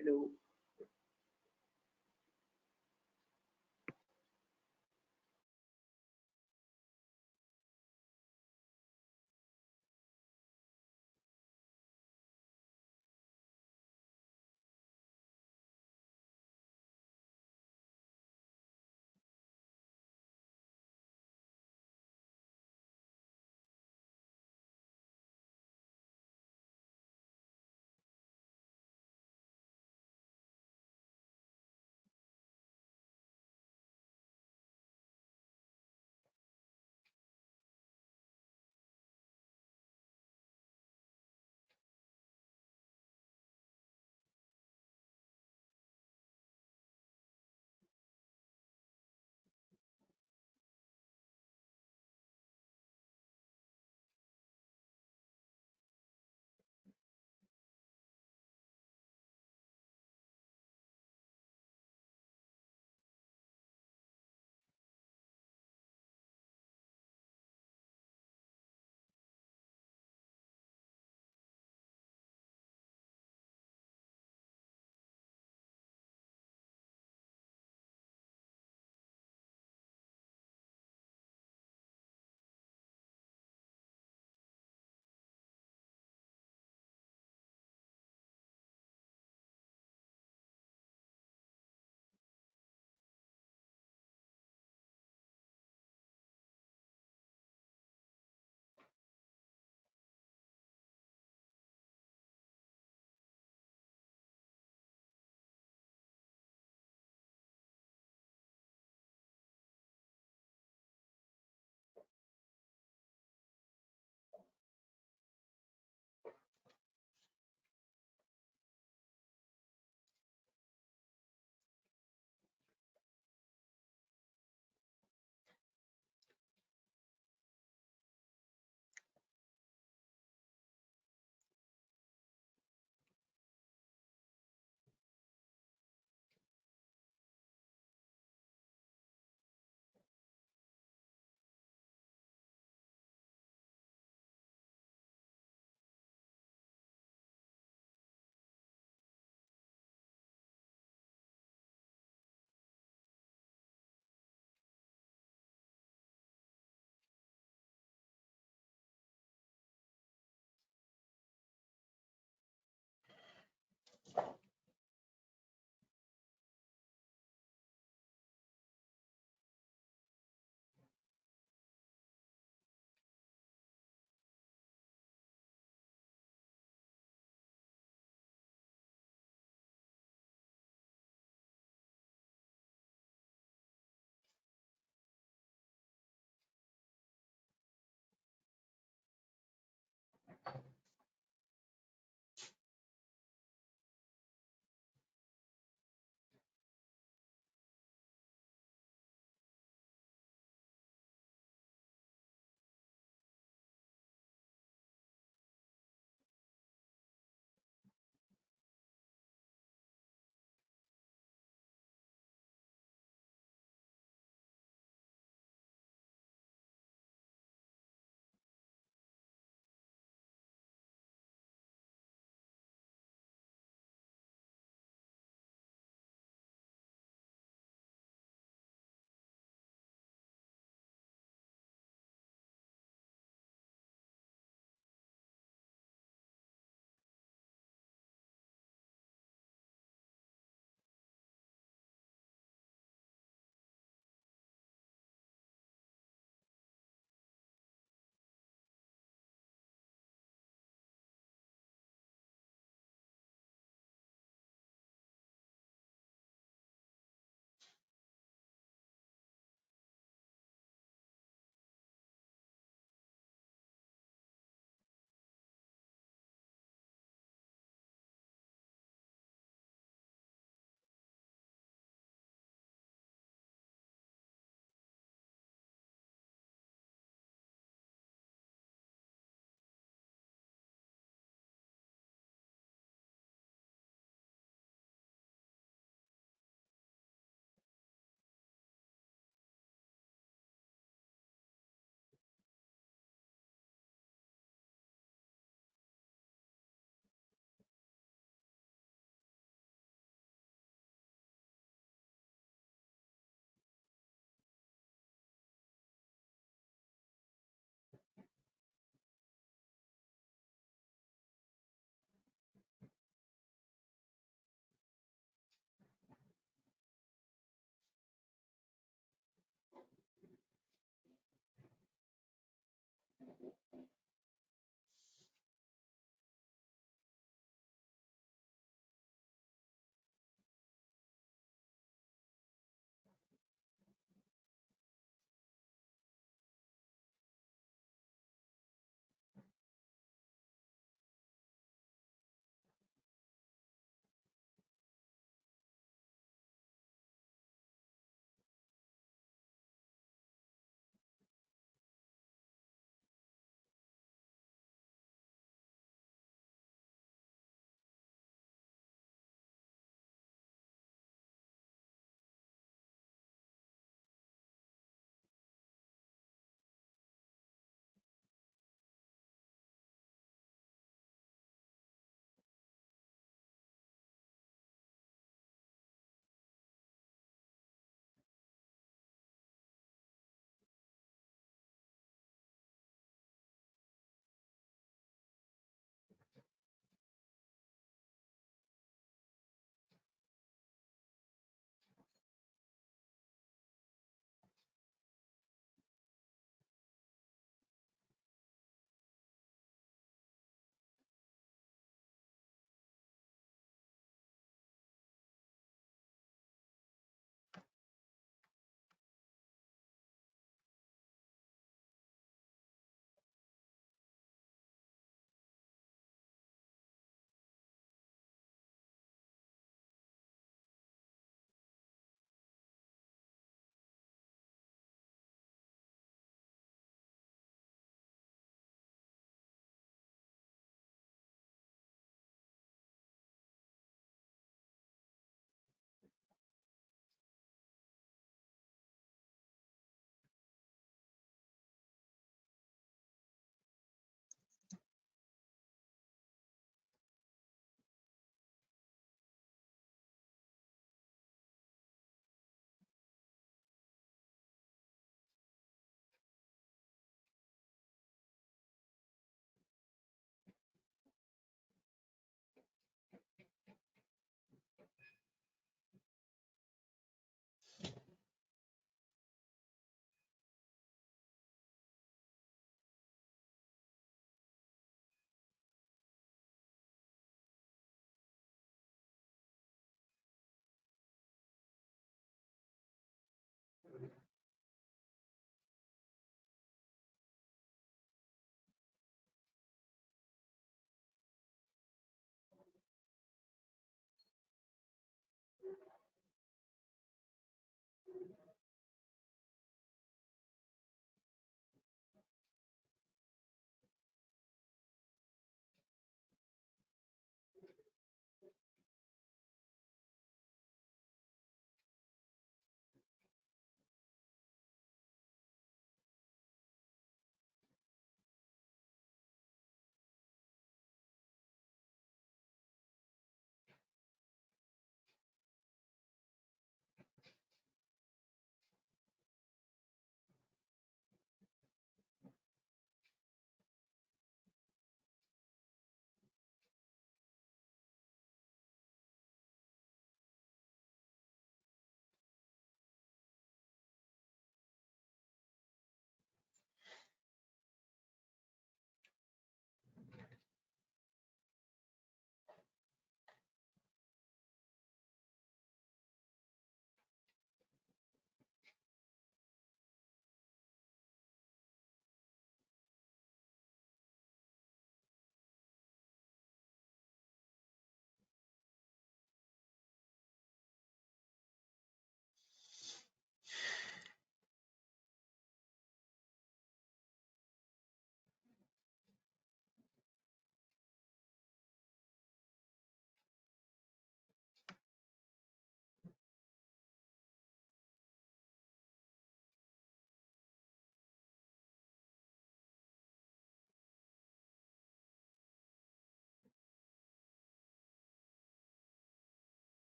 Hello.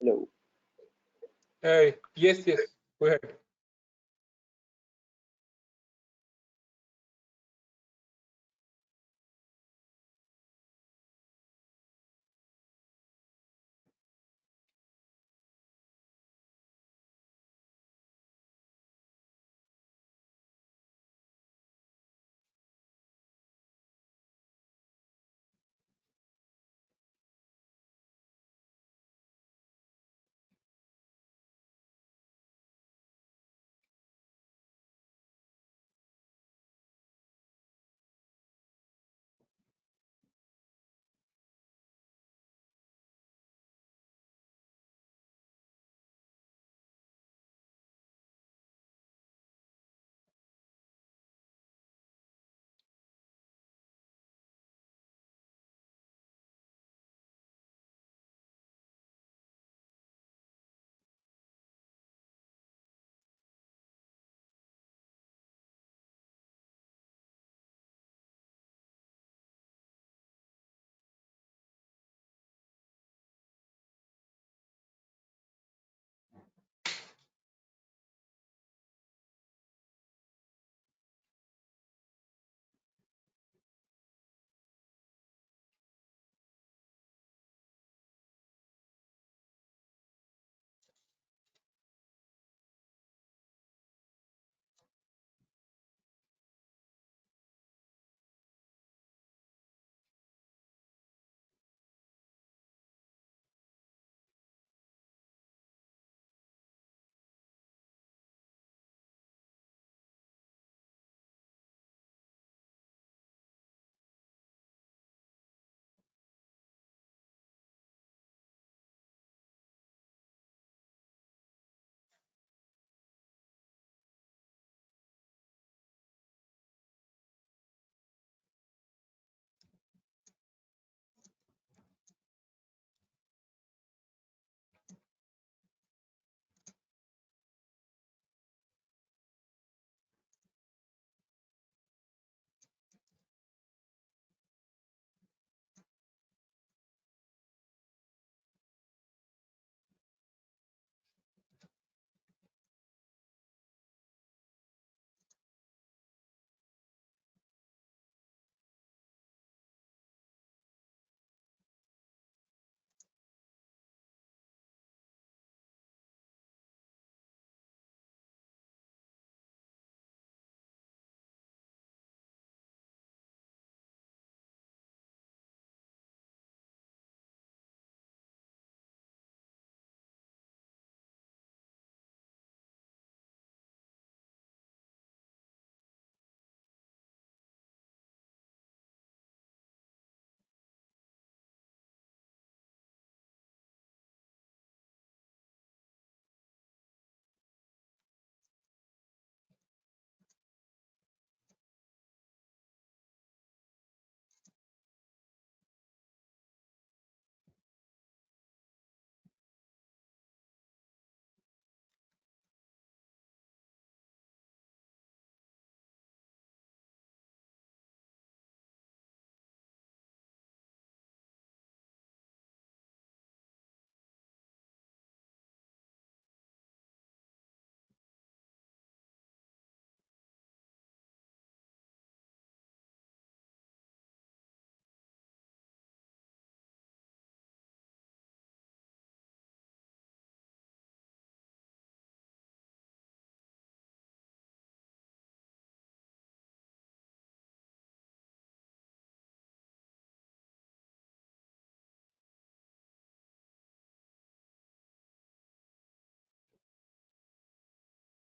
Hello. Yes, go ahead.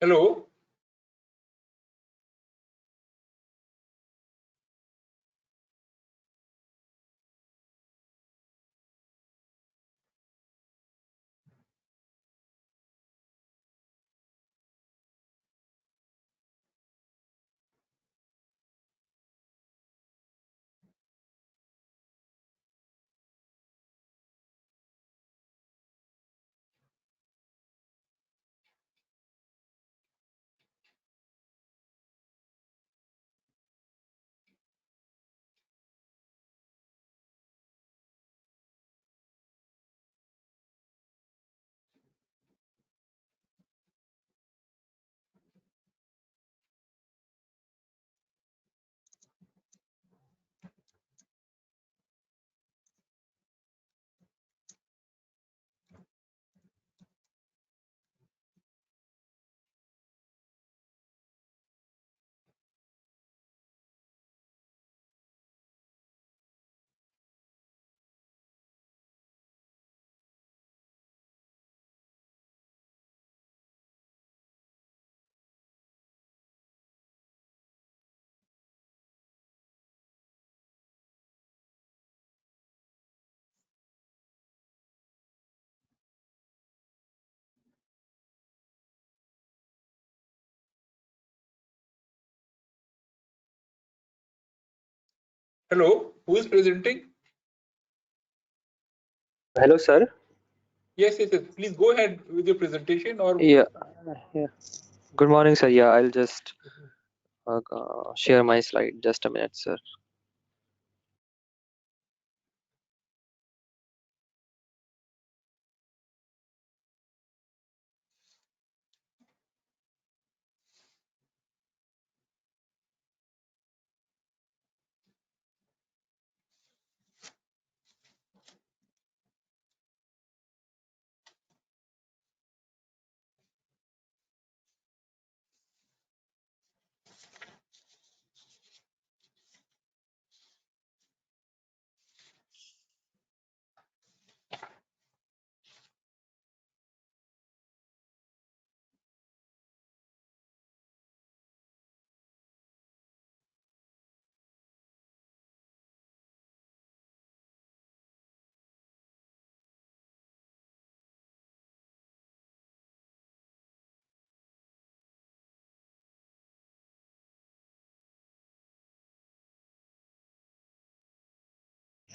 Hello. Hello, who is presenting? Hello, sir. Yes. Please go ahead with your presentation. Or Yeah. Good morning, sir. Yeah, I'll just share my slide. Just a minute, sir.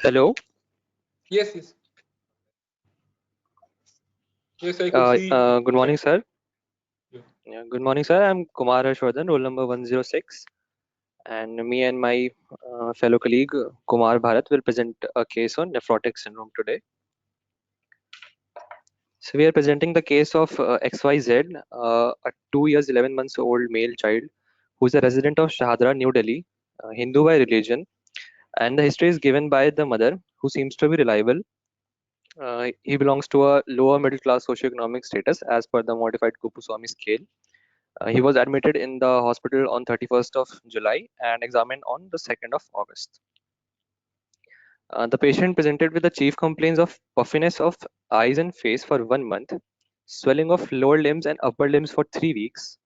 Hello. yes. Yes, I could see. Good morning, sir. Yeah. Yeah, good morning, sir. I'm Kumar Harshvardhan, roll number 106, and me and my fellow colleague Kumar Bharat will present a case on nephrotic syndrome today. So we are presenting the case of XYZ, a 2 years 11 months old male child who is a resident of Shahadra, New Delhi, Hindu by religion, and the history is given by the mother, who seems to be reliable. He belongs to a lower middle class socioeconomic status as per the modified Kupuswamy scale. He was admitted in the hospital on 31st of July and examined on the 2nd of August. The patient presented with the chief complaints of puffiness of eyes and face for 1 month, swelling of lower limbs and upper limbs for 3 weeks,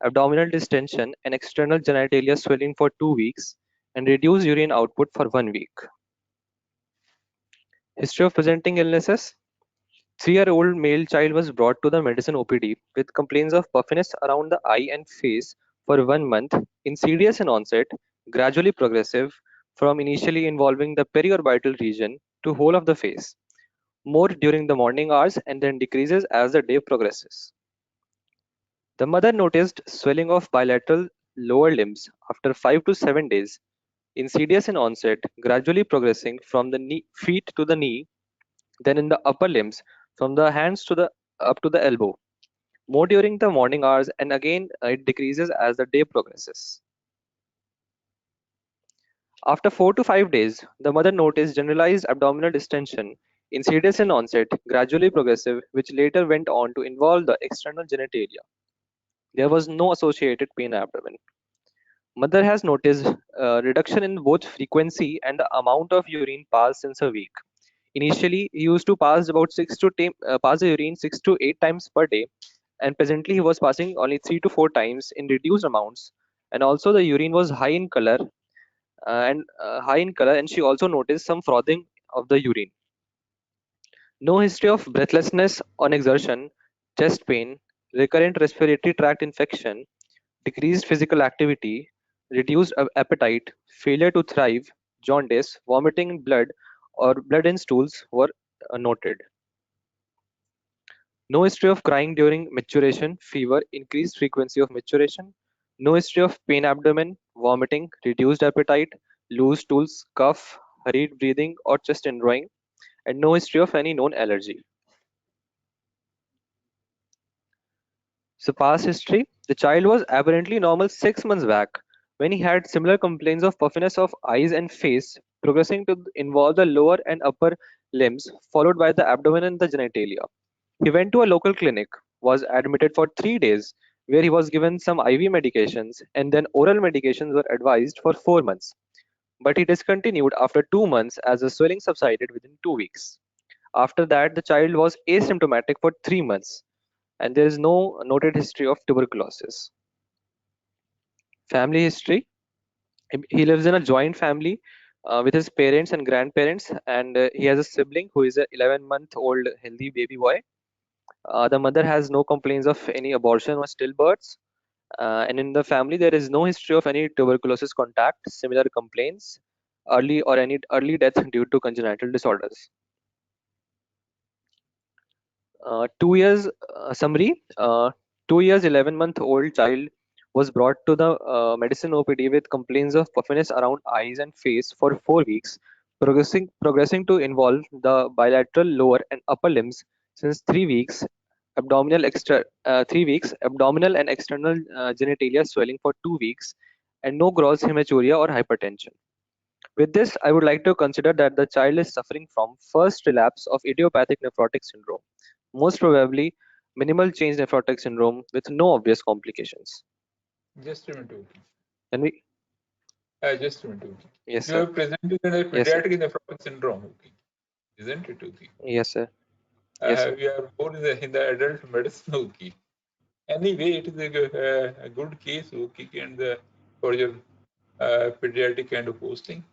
abdominal distension and external genitalia swelling for 2 weeks, and reduced urine output for 1 week. History of presenting illnesses. 3-year-old male child was brought to the medicine OPD with complaints of puffiness around the eye and face for 1 month, insidious in onset, gradually progressive, from initially involving the periorbital region to whole of the face, more during the morning hours and then decreases as the day progresses. The mother noticed swelling of bilateral lower limbs after 5 to 7 days, insidious in onset, gradually progressing from the feet to the knee, then in the upper limbs, from the hands to the up to the elbow, more during the morning hours, and again it decreases as the day progresses. After 4 to 5 days, the mother noticed generalized abdominal distension, insidious in onset, gradually progressive, which later went on to involve the external genitalia. There was no associated pain abdomen. Mother has noticed reduction in both frequency and the amount of urine passed since a week. Initially, he used to pass about pass the urine 6 to 8 times per day, and presently he was passing only 3 to 4 times in reduced amounts. And also, the urine was high in color, and she also noticed some frothing of the urine. No history of breathlessness on exertion, chest pain, recurrent respiratory tract infection, decreased physical activity, reduced appetite, failure to thrive, jaundice, vomiting in blood, or blood in stools were noted. No history of crying during maturation, fever, increased frequency of maturation. No history of pain abdomen, vomiting, reduced appetite, loose stools, cough, hurried breathing, or chest indrawing, and no history of any known allergy. So past history, the child was aberrantly normal 6 months back when he had similar complaints of puffiness of eyes and face progressing to involve the lower and upper limbs followed by the abdomen and the genitalia. He went to a local clinic, was admitted for 3 days where he was given some IV medications and then oral medications were advised for 4 months. But he discontinued after 2 months as the swelling subsided within 2 weeks. After that, the child was asymptomatic for 3 months and there is no noted history of tuberculosis. Family history. He lives in a joint family with his parents and grandparents, and he has a sibling who is a 11-month-old healthy baby boy. The mother has no complaints of any abortion or stillbirths, and in the family there is no history of any tuberculosis contact, similar complaints. any early death due to congenital disorders. 2 years summary. 2 years, 11-month-old child was brought to the medicine OPD with complaints of puffiness around eyes and face for 4 weeks, progressing to involve the bilateral lower and upper limbs since 3 weeks. 3 weeks, abdominal and external genitalia swelling for 2 weeks, and no gross hematuria or hypertension. With this, I would like to consider that the child is suffering from first relapse of idiopathic nephrotic syndrome, most probably minimal change nephrotic syndrome with no obvious complications. Just a minute. Okay. Can we? Just a minute. Okay. Yes, You sir. have presented in a Yes, sir. pediatric nephrotic syndrome. Okay. Isn't it? Okay. Yes, sir. Yes, sir. We are more in the adult medicine. Okay. Anyway, it is a good case. Okay. And for your pediatric kind of posting.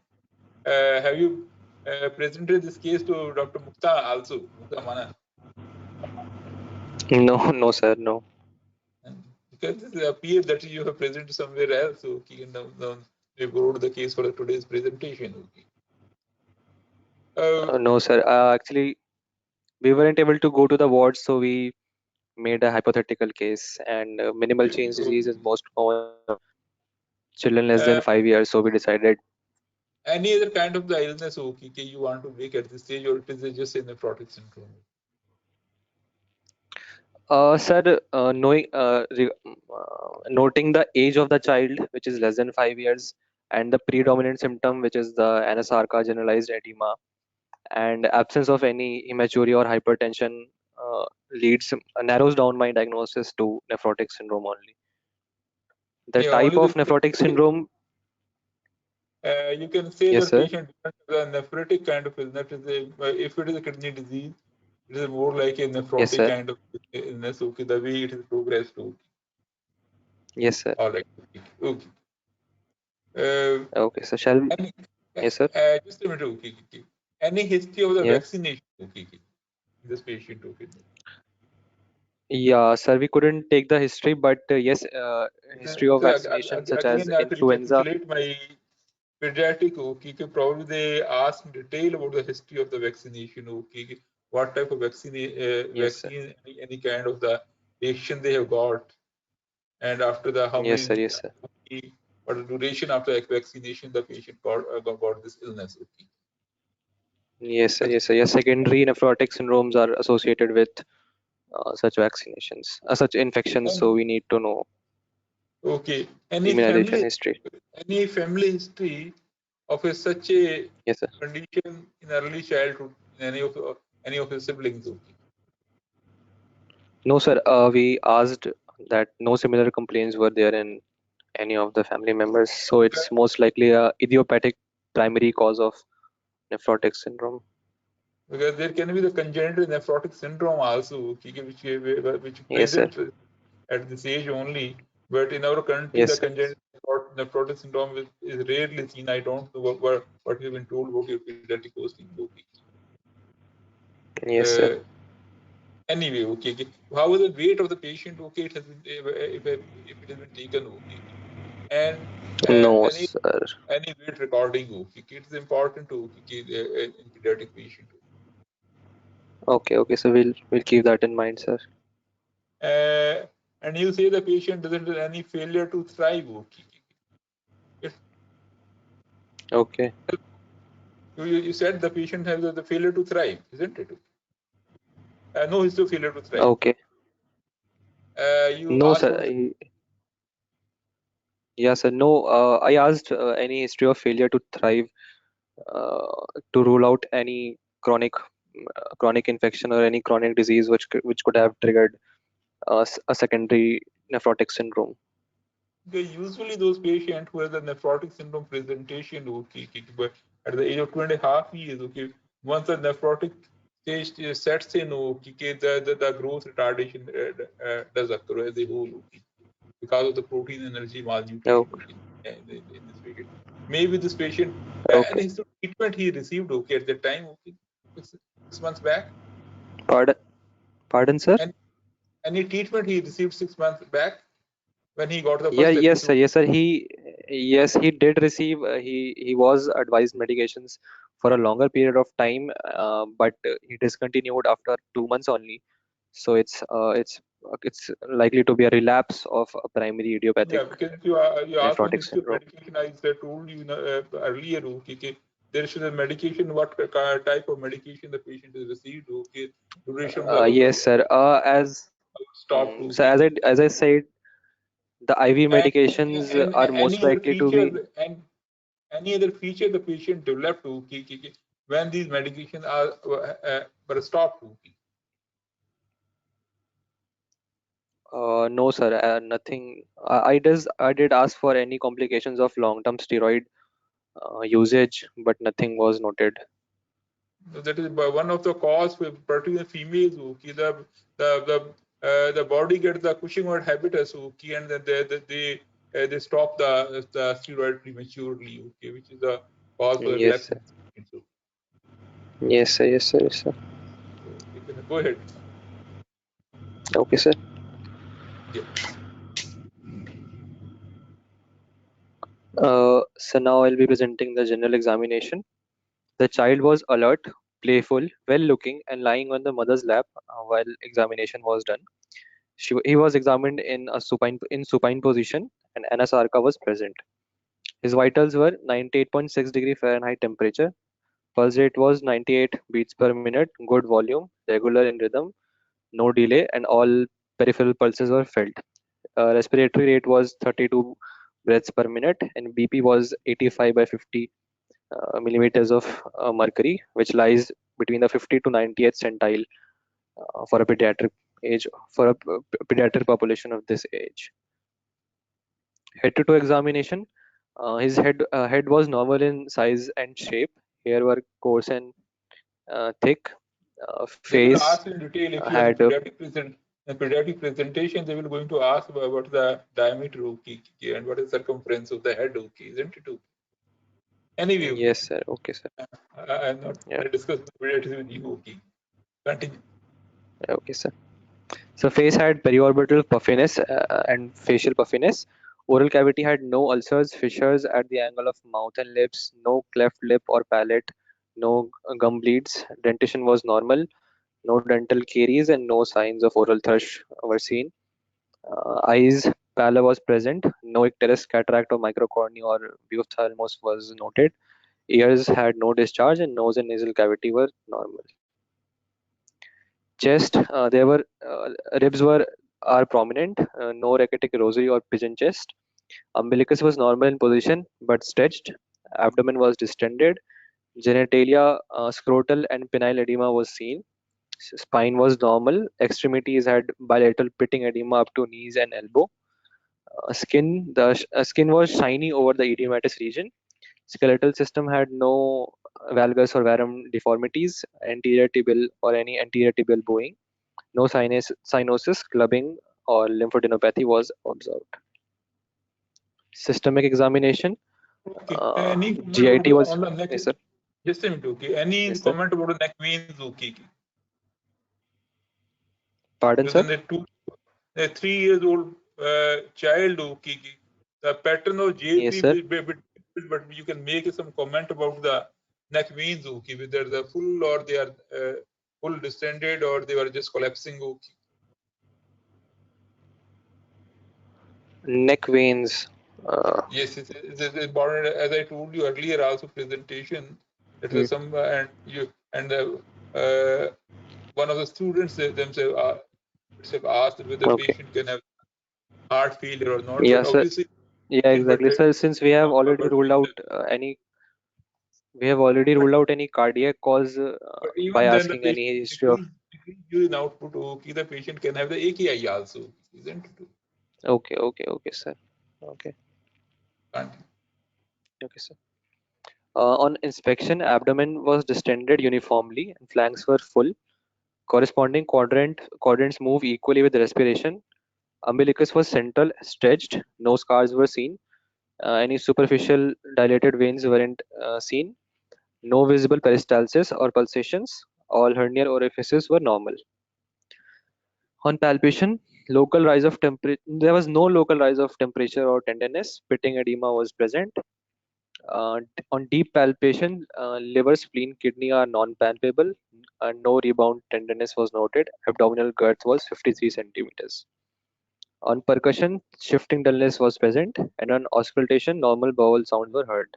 Have you presented this case to Dr. Mukta also? Mukta Mana? No, no, sir. No. Because it appears that you have presented somewhere else. Okay. And now you brought the case for today's presentation. Okay. No, sir. Actually, we weren't able to go to the wards, so we made a hypothetical case. And minimal change disease is most common in children less than 5 years. So we decided. Any other kind of the illness, okay, you want to make at this stage, or it is just a nephrotic syndrome? Sir, noting the age of the child, which is less than 5 years, and the predominant symptom, which is the anasarca generalized edema, and absence of any hematuria or hypertension, narrows down my diagnosis to nephrotic syndrome only. The type of nephrotic syndrome. You can say Yes, that sir. patient the nephrotic kind of illness if it is a kidney disease, it is more like a nephrotic kind of illness. Okay, the way it is progressed to. Yes, sir. All right. Okay. Okay, so shall we? Yes, sir. Just a minute. Okay. Any history of the vaccination? Okay. This patient. Okay. Yeah, sir, we couldn't take the history, but yes, history of vaccination such as influenza. Recapitulate my pediatric. Okay, probably they ask in detail about the history of the vaccination. Okay, what type of vaccine, vaccine, any kind of the reaction they have got, and after the how many, what the duration after vaccination the patient got this illness. Okay. Yes, sir. Yes, sir. Yes, secondary nephrotic syndromes are associated with such vaccinations, such infections. So we need to know. Okay. Immunization history. Any family history of such a condition in early childhood in any of his siblings? Okay. No, sir. We asked that no similar complaints were there in any of the family members. So it's most likely a idiopathic primary cause of nephrotic syndrome. Because there can be the congenital nephrotic syndrome also, which present at this age only. But in our country, the congenital nephrotic syndrome is rarely seen. I don't know what you've been told about your pediatric posting. Okay. Yes, sir. Anyway, okay. How was the weight of the patient? Okay, it has been if it has been taken. Okay. And no, sir. Any weight recording. Okay, it is important to in pediatric patient. Okay, so we'll keep that in mind, sir. And you say the patient doesn't have any failure to thrive. Okay. You said the patient has the failure to thrive, isn't it? No history of failure to thrive. Okay. You asked sir. Yes, sir. No, I asked any history of failure to thrive to rule out any chronic infection or any chronic disease which could have triggered a secondary nephrotic syndrome. Okay, usually those patients who have the nephrotic syndrome presentation, okay, but at the age of 2.5 years, okay, once the nephrotic stage sets in, okay, the growth retardation does occur as a whole, okay, because of the protein energy malnutrition in this patient. Maybe this patient, any treatment he received, okay, at the time, okay, 6 months back. Pardon, sir? Any treatment he received 6 months back when he got the Yeah, first yes, sir. episode? Yes, sir. He did receive. He was advised medications for a longer period of time, but he discontinued after 2 months only. So it's likely to be a relapse of a primary idiopathic Yeah, because you asked me nephrotic this syndrome. medication, I said told you earlier, okay, there should a medication, what type of medication the patient is received, okay, duration of the Yes, sir. stop, So okay, as I said, the IV and, medications and are any most other likely to be. feature and any other feature the patient developed, okay, when these medications are were stopped, okay. No, sir. Nothing. I did ask for any complications of long-term steroid usage, but nothing was noted. That is one of the cause for particularly females, okay, the body gets the Cushing-like habitus, okay, and then they stop the steroid prematurely, okay, which is the cause for the Yes, relapse. sir. Yes, sir. Yes, sir. Yes, sir. So you can go ahead. Okay, sir. Yeah. So now I'll be presenting the general examination. The child was alert, playful, well-looking, and lying on the mother's lap while examination was done. He was examined in a supine position, and anasarca was present. His vitals were 98.6 degree Fahrenheit temperature. Pulse rate was 98 beats per minute, good volume, regular in rhythm, no delay, and all peripheral pulses were felt. Respiratory rate was 32 breaths per minute, and BP was 85 by 50 millimeters of mercury, which lies between the 50 to 90th centile for a pediatric age for a pediatric population of this age. Head to toe examination. His head was normal in size and shape. Hair were coarse and thick. They will Face ask in detail if you have a had pediatric presentation. They will going to ask about what the diameter, okay, and what is circumference of the head, okay, isn't it? Okay. Anyway, okay. yes, sir. Okay, sir. I'm not Yeah. discussing pediatrics with you, okay. Continue. Okay, sir. So face had periorbital puffiness and facial puffiness. Oral cavity had no ulcers, fissures at the angle of mouth and lips, no cleft lip or palate, no gum bleeds. Dentition was normal, no dental caries, and no signs of oral thrush were seen. Eyes pallor was present, no icterus, cataract or microcornea or ophthalmos was noted. Ears had no discharge, and nose and nasal cavity were normal. Chest, there were ribs were are prominent, no rachitic rosary or pigeon chest. Umbilicus was normal in position but stretched. Abdomen was distended. Genitalia, scrotal and penile edema was seen. Spine was normal. Extremities had bilateral pitting edema up to knees and elbow. Skin was shiny over the idiomatous region. Skeletal system had no valgus or varum deformities, anterior tibial or any anterior tibial bowing. No cyanosis, clubbing, or lymphadenopathy was observed. Systemic examination. Okay. Any comment GIT was. on the neck? Yes, sir. Just a minute, okay. Any Yes, sir. comment about the neck veins, okay? Pardon, Because sir. in a 3 years old child, okay, the pattern of Yes, JP sir. will be a bit different, but you can make some comment about the neck veins, okay, whether they're full or they are full distended or they were just collapsing, okay. Neck veins. Yes, it's important. As I told you earlier, also presentation. That Hmm. was some uh, one of the students themselves have asked whether the Okay. patient can have heart failure or not. But Yes, sir. obviously, Yeah, but exactly. So since we have already but ruled out but any cardiac cause but by even then, the asking patient any history of. decrease urine output, okay, the patient can have the AKI also, isn't it? Okay, okay, okay, sir. Okay, Can't. okay, sir. On inspection, abdomen was distended uniformly and flanks were full. Corresponding quadrants move equally with respiration. Umbilicus was central, stretched. No scars were seen. Any superficial dilated veins weren't seen. No visible peristalsis or pulsations. All hernial orifices were normal. On palpation, Local rise of temperature. There was no local rise of temperature or tenderness. Pitting edema was present. On deep palpation, liver, spleen, kidney are non-palpable, and no rebound tenderness was noted. Abdominal girth was 53 centimeters. On percussion, shifting dullness was present, and on auscultation, normal bowel sounds were heard.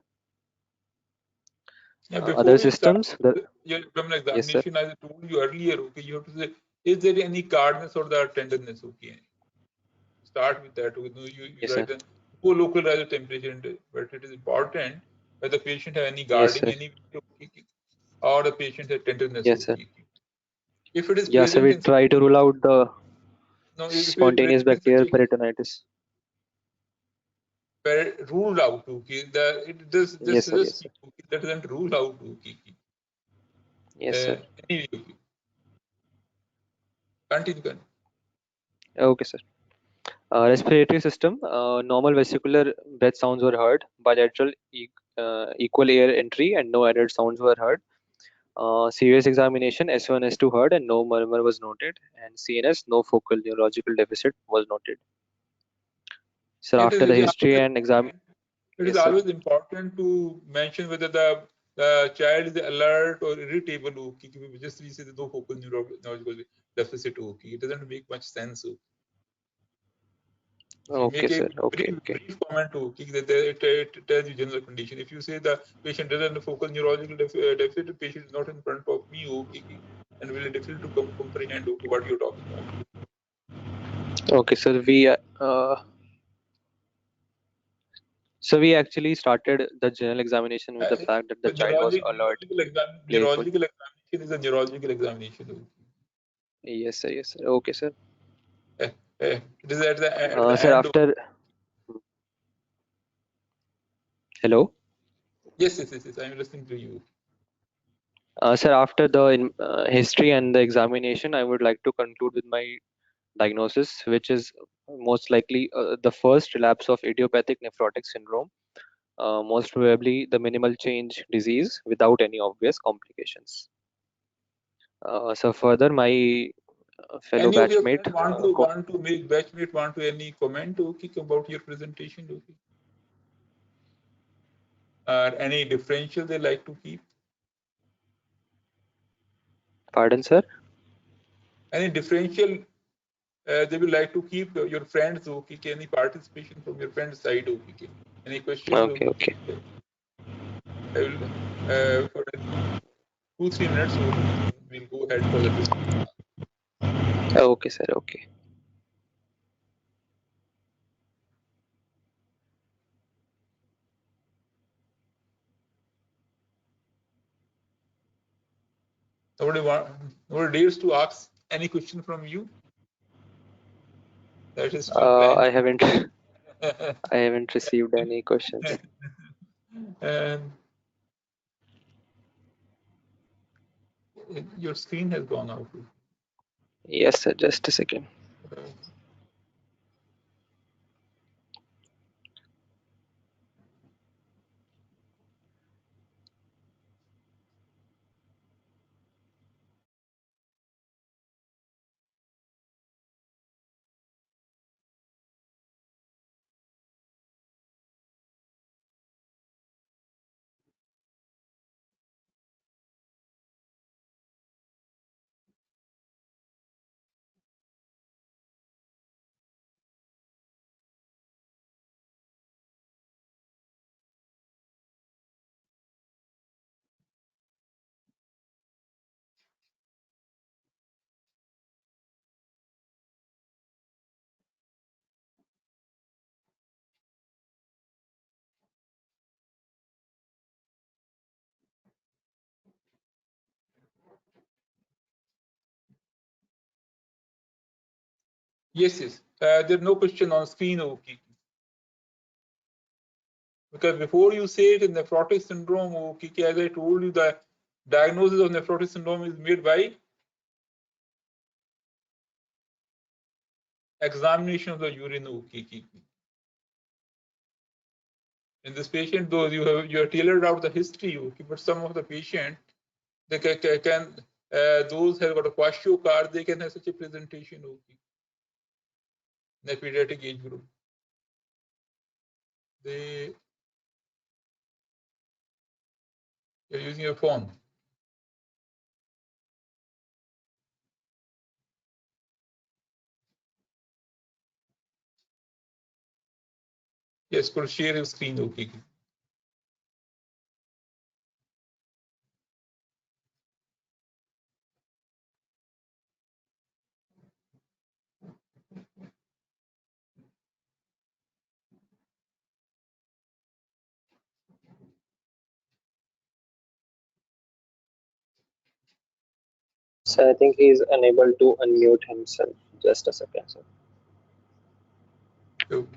Yeah, Other before you start systems, your abdominal yes, sir. examination, as I told you earlier, okay, you have to say, is there any hardness or the tenderness? Okay, start with that. You Yes, write sir. for local rise of temperature, but it is important whether the patient have any Yes, guarding, sir. any or the patient has tenderness. Yes, sir. Okay. If it is Yeah, so present we in try to rule out the no, if it is spontaneous present in such bacterial a peritonitis. ruled out, okay, this Yes, sir. suggests Yes, sir. okay, that doesn't rule out, okay. Yes, sir. Anyway, okay. Continue. Okay, sir. Respiratory system, normal vesicular breath sounds were heard. Bilateral equal air entry and no added sounds were heard. Serious examination, S1, S2 heard and no murmur was noted. And CNS, no focal neurological deficit was noted. Sir, It after is, the it is history always and exam, important. It is yes, sir. always important to mention whether the child is alert or irritable. Okay, just we say the no focal neurological deficit. Okay, it doesn't make much sense. Okay. If you Okay, make a sir. Okay, okay. brief comment, okay, that it tells you general condition. If you say the patient doesn't have focal neurological deficit, the patient is not in front of me, okay, and will difficult to comprehend okay, what you're talking about. Okay, sir. We actually started the general examination with the fact that the So child was alert, playful. neurological examination is a neurological examination. Okay. Yes, sir. Yes, sir. Okay, sir. It is at the Sir, end. after hello. Yes. I'm listening to you. Sir, after the history and the examination, I would like to conclude with my diagnosis, which is most likely the first relapse of idiopathic nephrotic syndrome, most probably the minimal change disease without any obvious complications. So further, my fellow Any of your batchmate, friends want to make batchmate want to any comment okay about your presentation okay? Any differential they like to keep? pardon, sir. Any differential they will like to keep your friends okay? Any participation from your friend's side okay? Any questions Okay, okay? okay. I will for 2-3 minutes okay, then we'll go ahead for the discussion. Okay, sir. Okay. Nobody dares to ask any question from you. That is still blank. I haven't I haven't received any questions. And your screen has gone out. Yes, sir. Just a second. Yes. There's no question on screen, okay. Because before you say it in nephrotic syndrome, okay, as I told you, the diagnosis of nephrotic syndrome is made by examination of the urine, okay. In this patient, though you have tailored out the history, okay, but some of the patient they can those have got a kwashiorkor, they can have such a presentation, okay. the pediatric age group. You're using your phone. Yes, could share your screen, okay. So I think he is unable to unmute himself. Just a second, sir. So,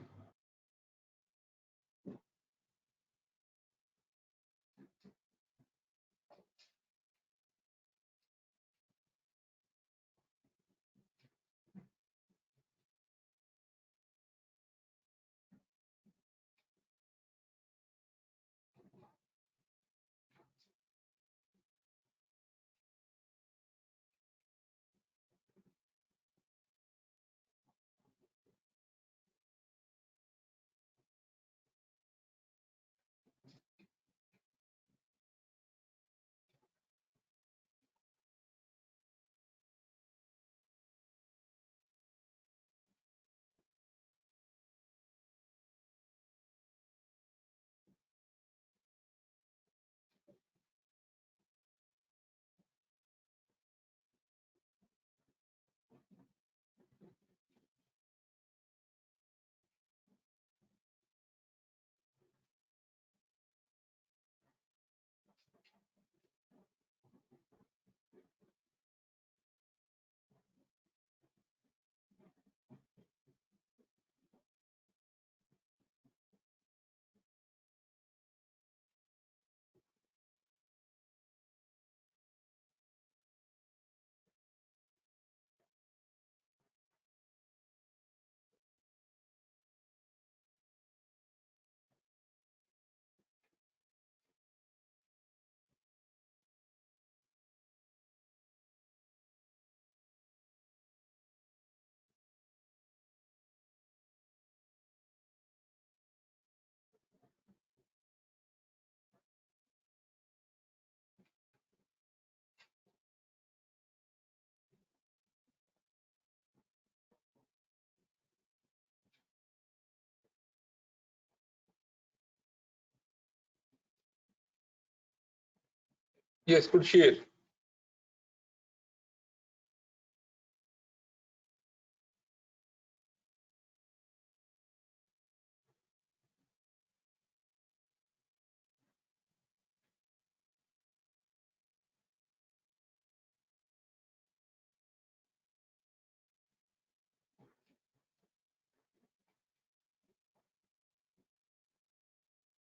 yes, could share.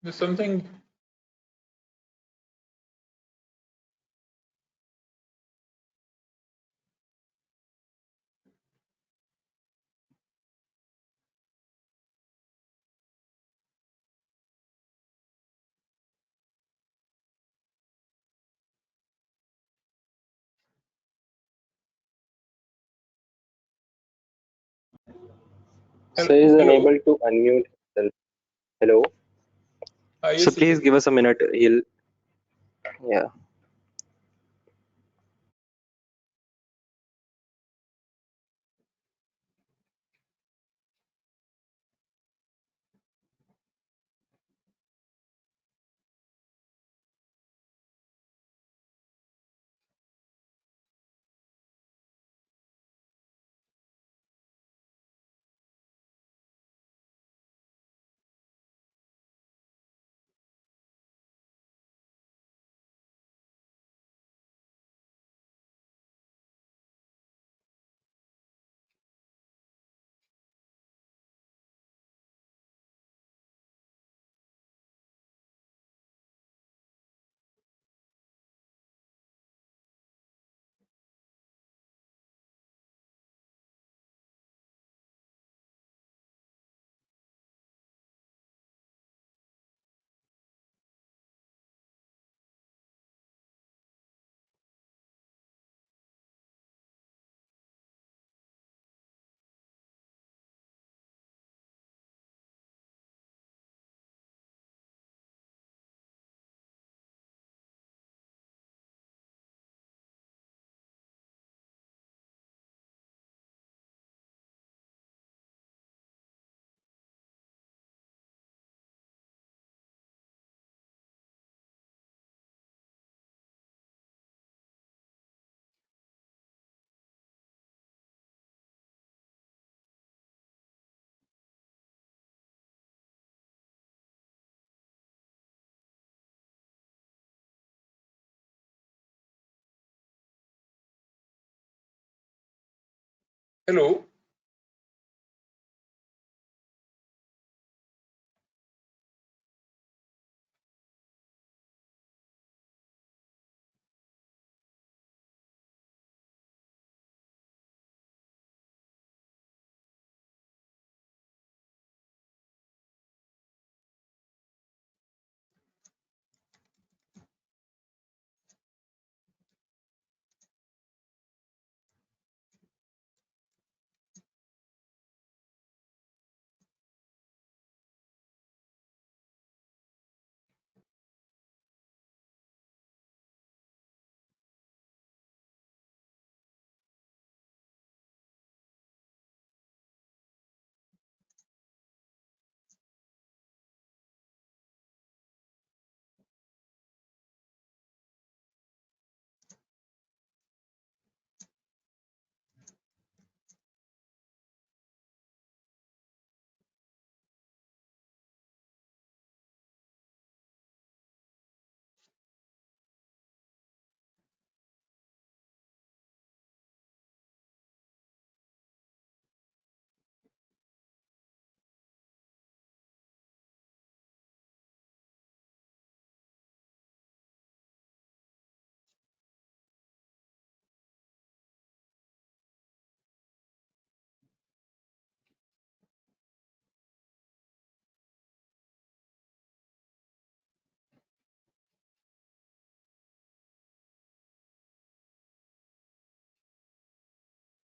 There's something. So he is Hello. unable to unmute himself. Hello. Yes, So please give us a minute. He'll. Yeah. Hello.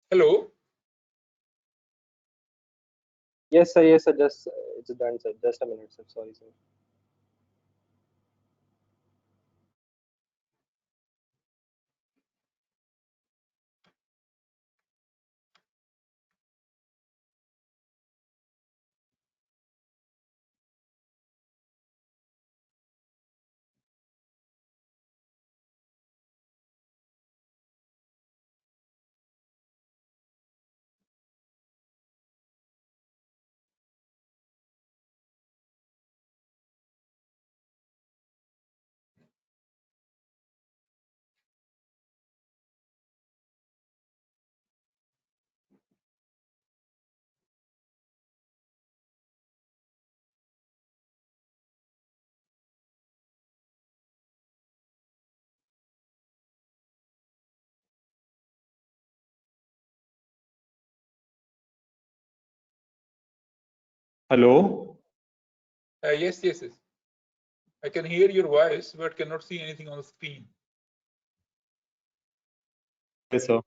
Hello. Yes, sir. Yes, sir. Just it's done, sir. Just a minute, sir. Sorry, sir. Hello. Yes, yes, yes. I can hear your voice, but cannot see anything on the screen. Yes, sir.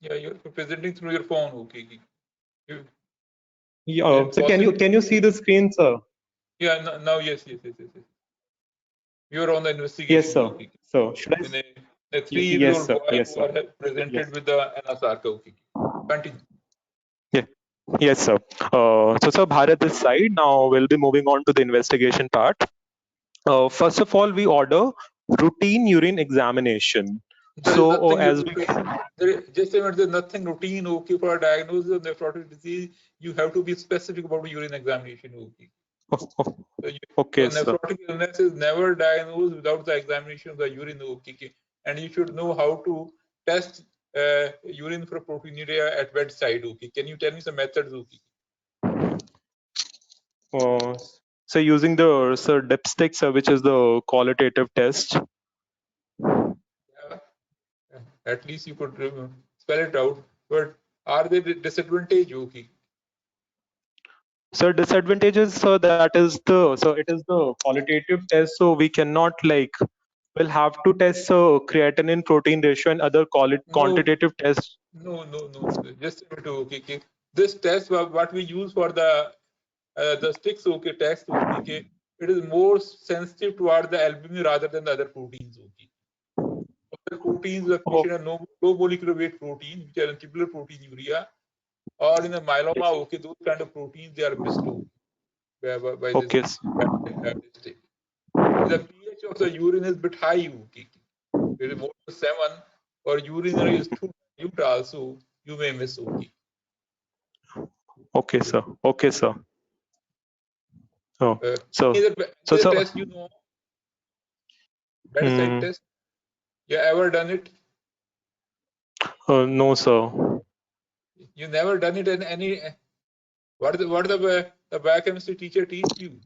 Yeah, you're presenting through your phone. Okay. You, Yeah. So can you see the screen, sir? yeah. Now, yes, yes, yes, yes, yes. You're on the Yes, investigation. sir. Okay. So should I? In a Yes, three-year-old sir. boy Yes, who sir. are Yes. presented with the anasarca. Okay. Continue. Yeah. Yes, sir. So Bharat this side. Now we'll be moving on to the investigation part. First of all, we order routine urine examination. There is So nothing. as we Just a minute, there's nothing routine. Okay, for a diagnosis of nephrotic disease, you have to be specific about urine examination. Okay. So okay, your sir. nephrotic illness is never diagnosed without the examination of the urine. Okay. And you should know how to test urine for proteinuria at bedside. Okay. Can you tell me some methods? Okay. Uh, so using the dipstick, sir, which is the qualitative test. Yeah. At least you could spell it out. But are there disadvantage? Okay. So disadvantages, so that is it is the qualitative test. So we cannot like we'll have to test creatinine protein ratio and other No, quantitative tests. no. Just a minute. Okay. This test, what we use for the sticks. Okay, test. Okay. It is more sensitive toward the albumin rather than the other proteins. Okay. Other proteins, the Oh, patient are low molecular weight protein, which are tubular proteinuria, or in the myeloma. Okay, those kind of proteins they are missed by this okay, test. If the pH of the urine is bit high, okay, it is more than 7, or urinary is too dilute also, you may miss. Okay. okay, sir. Okay, sir. Oh, Uh, so any other test you know? Bedside mm, test? You ever done it? no, sir. You never done it in any. What the biochemistry teacher teach you?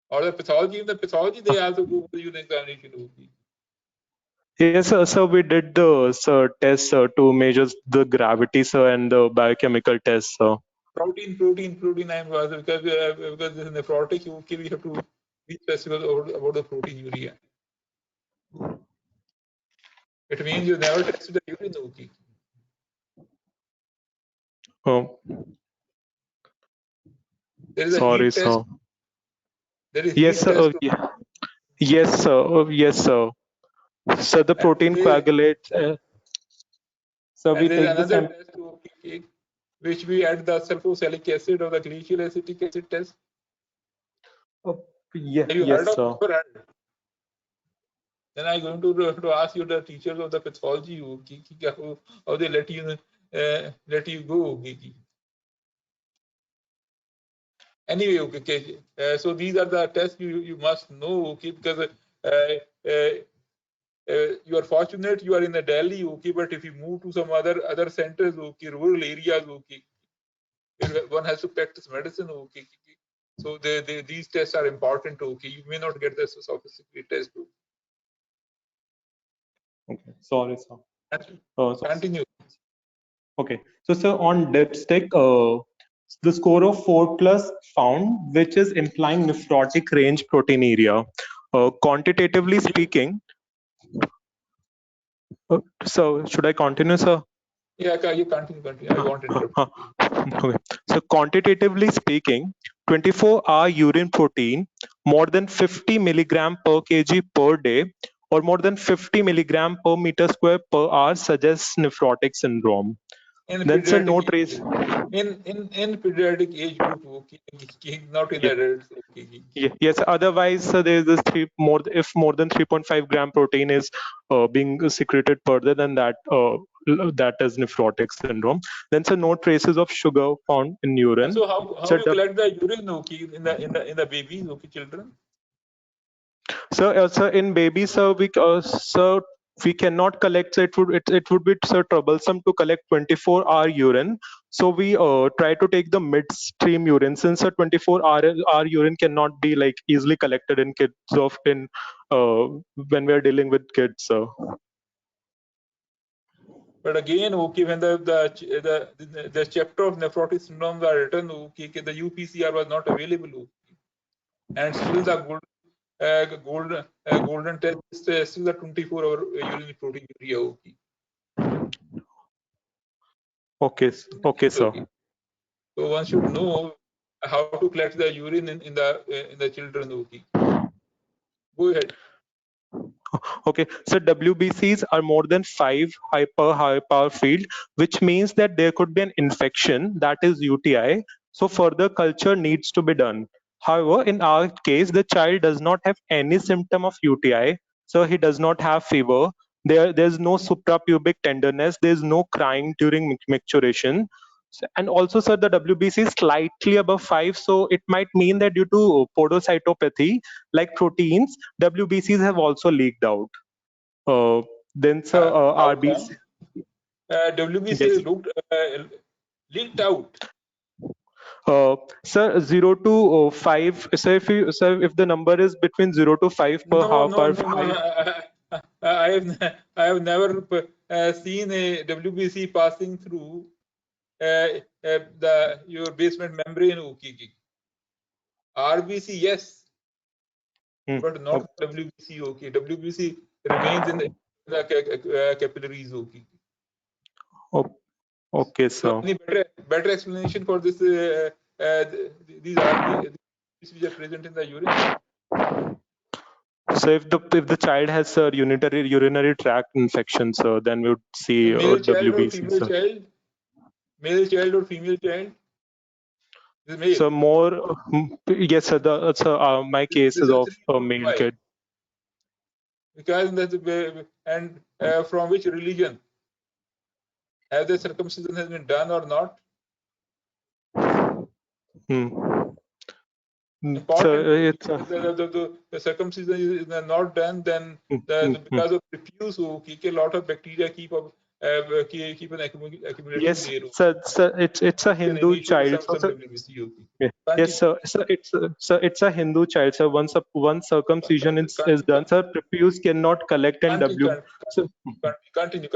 Or the pathology? In the pathology, they also go for urine examination. Okay. Yes, sir. So we did the test to measure the gravity, sir, and the biochemical test, sir. Protein. I'm because this is nephrotic. Okay, we have to be specific about the proteinuria. It means you never tested the urine. Okay. Oh, There is a sorry, heat test. sir. There is Yes, heat sir. test. Yes, sir. Yes, sir. So the protein coagulates. So we And there is take the another sample. test, okay, which we add the sulfosalic acid or the glacial acetic acid test. Yes, Have you heard yes, of sir. it? Then I'm going to ask you the teachers of the pathology how they let you go. Okay. Anyway, okay. So these are the tests you must know, okay, because you are fortunate you are in the Delhi, okay, but if you move to some other centers, okay, rural areas, okay, one has to practice medicine, okay. So these tests are important, okay. You may not get the sophisticated test. Okay. Sorry, sir. Continue. Okay. So, sir, on dipstick, the score of 4 plus found, which is implying nephrotic range proteinuria. Quantitatively speaking, so should I continue, sir? Yeah, you continue. I won't interrupt. Okay. So quantitatively speaking, 24-hour urine protein more than 50 milligram per kg per day or more than 50 milligram per meter square per hour suggests nephrotic syndrome. In Then sir, no pediatric trace. in pediatric age group, okay, not in Yeah. adults, okay. Yes. Otherwise, there is this if more than 3.5 gram protein is being secreted further than that, that is nephrotic syndrome. Then, so no traces of sugar found in urine. So how So you collect the urine, okay, in the babies, okay, children? So in babies, we cannot collect. So it would be so troublesome to collect 24-hour urine. So we try to take the midstream urine, since a 24-hour urine cannot be like easily collected in kids when we are dealing with kids. So. But again, okay, when the chapter of nephrotic syndromes are written, okay, the UPCR was not available, okay, and still the golden test is still the 24-hour urine proteinuria, okay. Okay, sir. Okay. So one should know how to collect the urine in the children, okay. Go ahead. Okay, so WBCs are more than 5 high power field, which means that there could be an infection, that is UTI. So further culture needs to be done. However, in our case, the child does not have any symptom of UTI. So he does not have fever. There's no suprapubic tenderness. There's no crying during micturition. And also, sir, the WBC is slightly above 5. So it might mean that due to podocytopathy, like proteins, WBCs have also leaked out. Then, sir, How RBC. come? WBC Yes. looked leaked out. Sir, 0 to 5. So if the number is between 0 to 5 per No. high. I have never seen a WBC passing through your basement membrane, okay. RBC, yes, but not WBC, okay. WBC remains in the capillaries, okay. Okay, So sir. any better explanation for this? These RBCs which are present in the urine. So if the child has a urinary tract infection, so then we would see Male child or WBC. female child? Male child or female child? This is male. So more, yes, sir. My case This is is of a 3 to male 5. kid. Because and from which religion? Have the circumcision has been done or not? Important. So it's The circumcision is not done, then because of refuse, okay, a lot of bacteria keep up keep on accumulating Yes, there. sir, it's a Hindu Initially child. some So, WBC. Okay. yeah. Continue. Yes, sir, it's a Hindu child. So once circumcision is done, sir, prepuce cannot collect and W. So, Continue.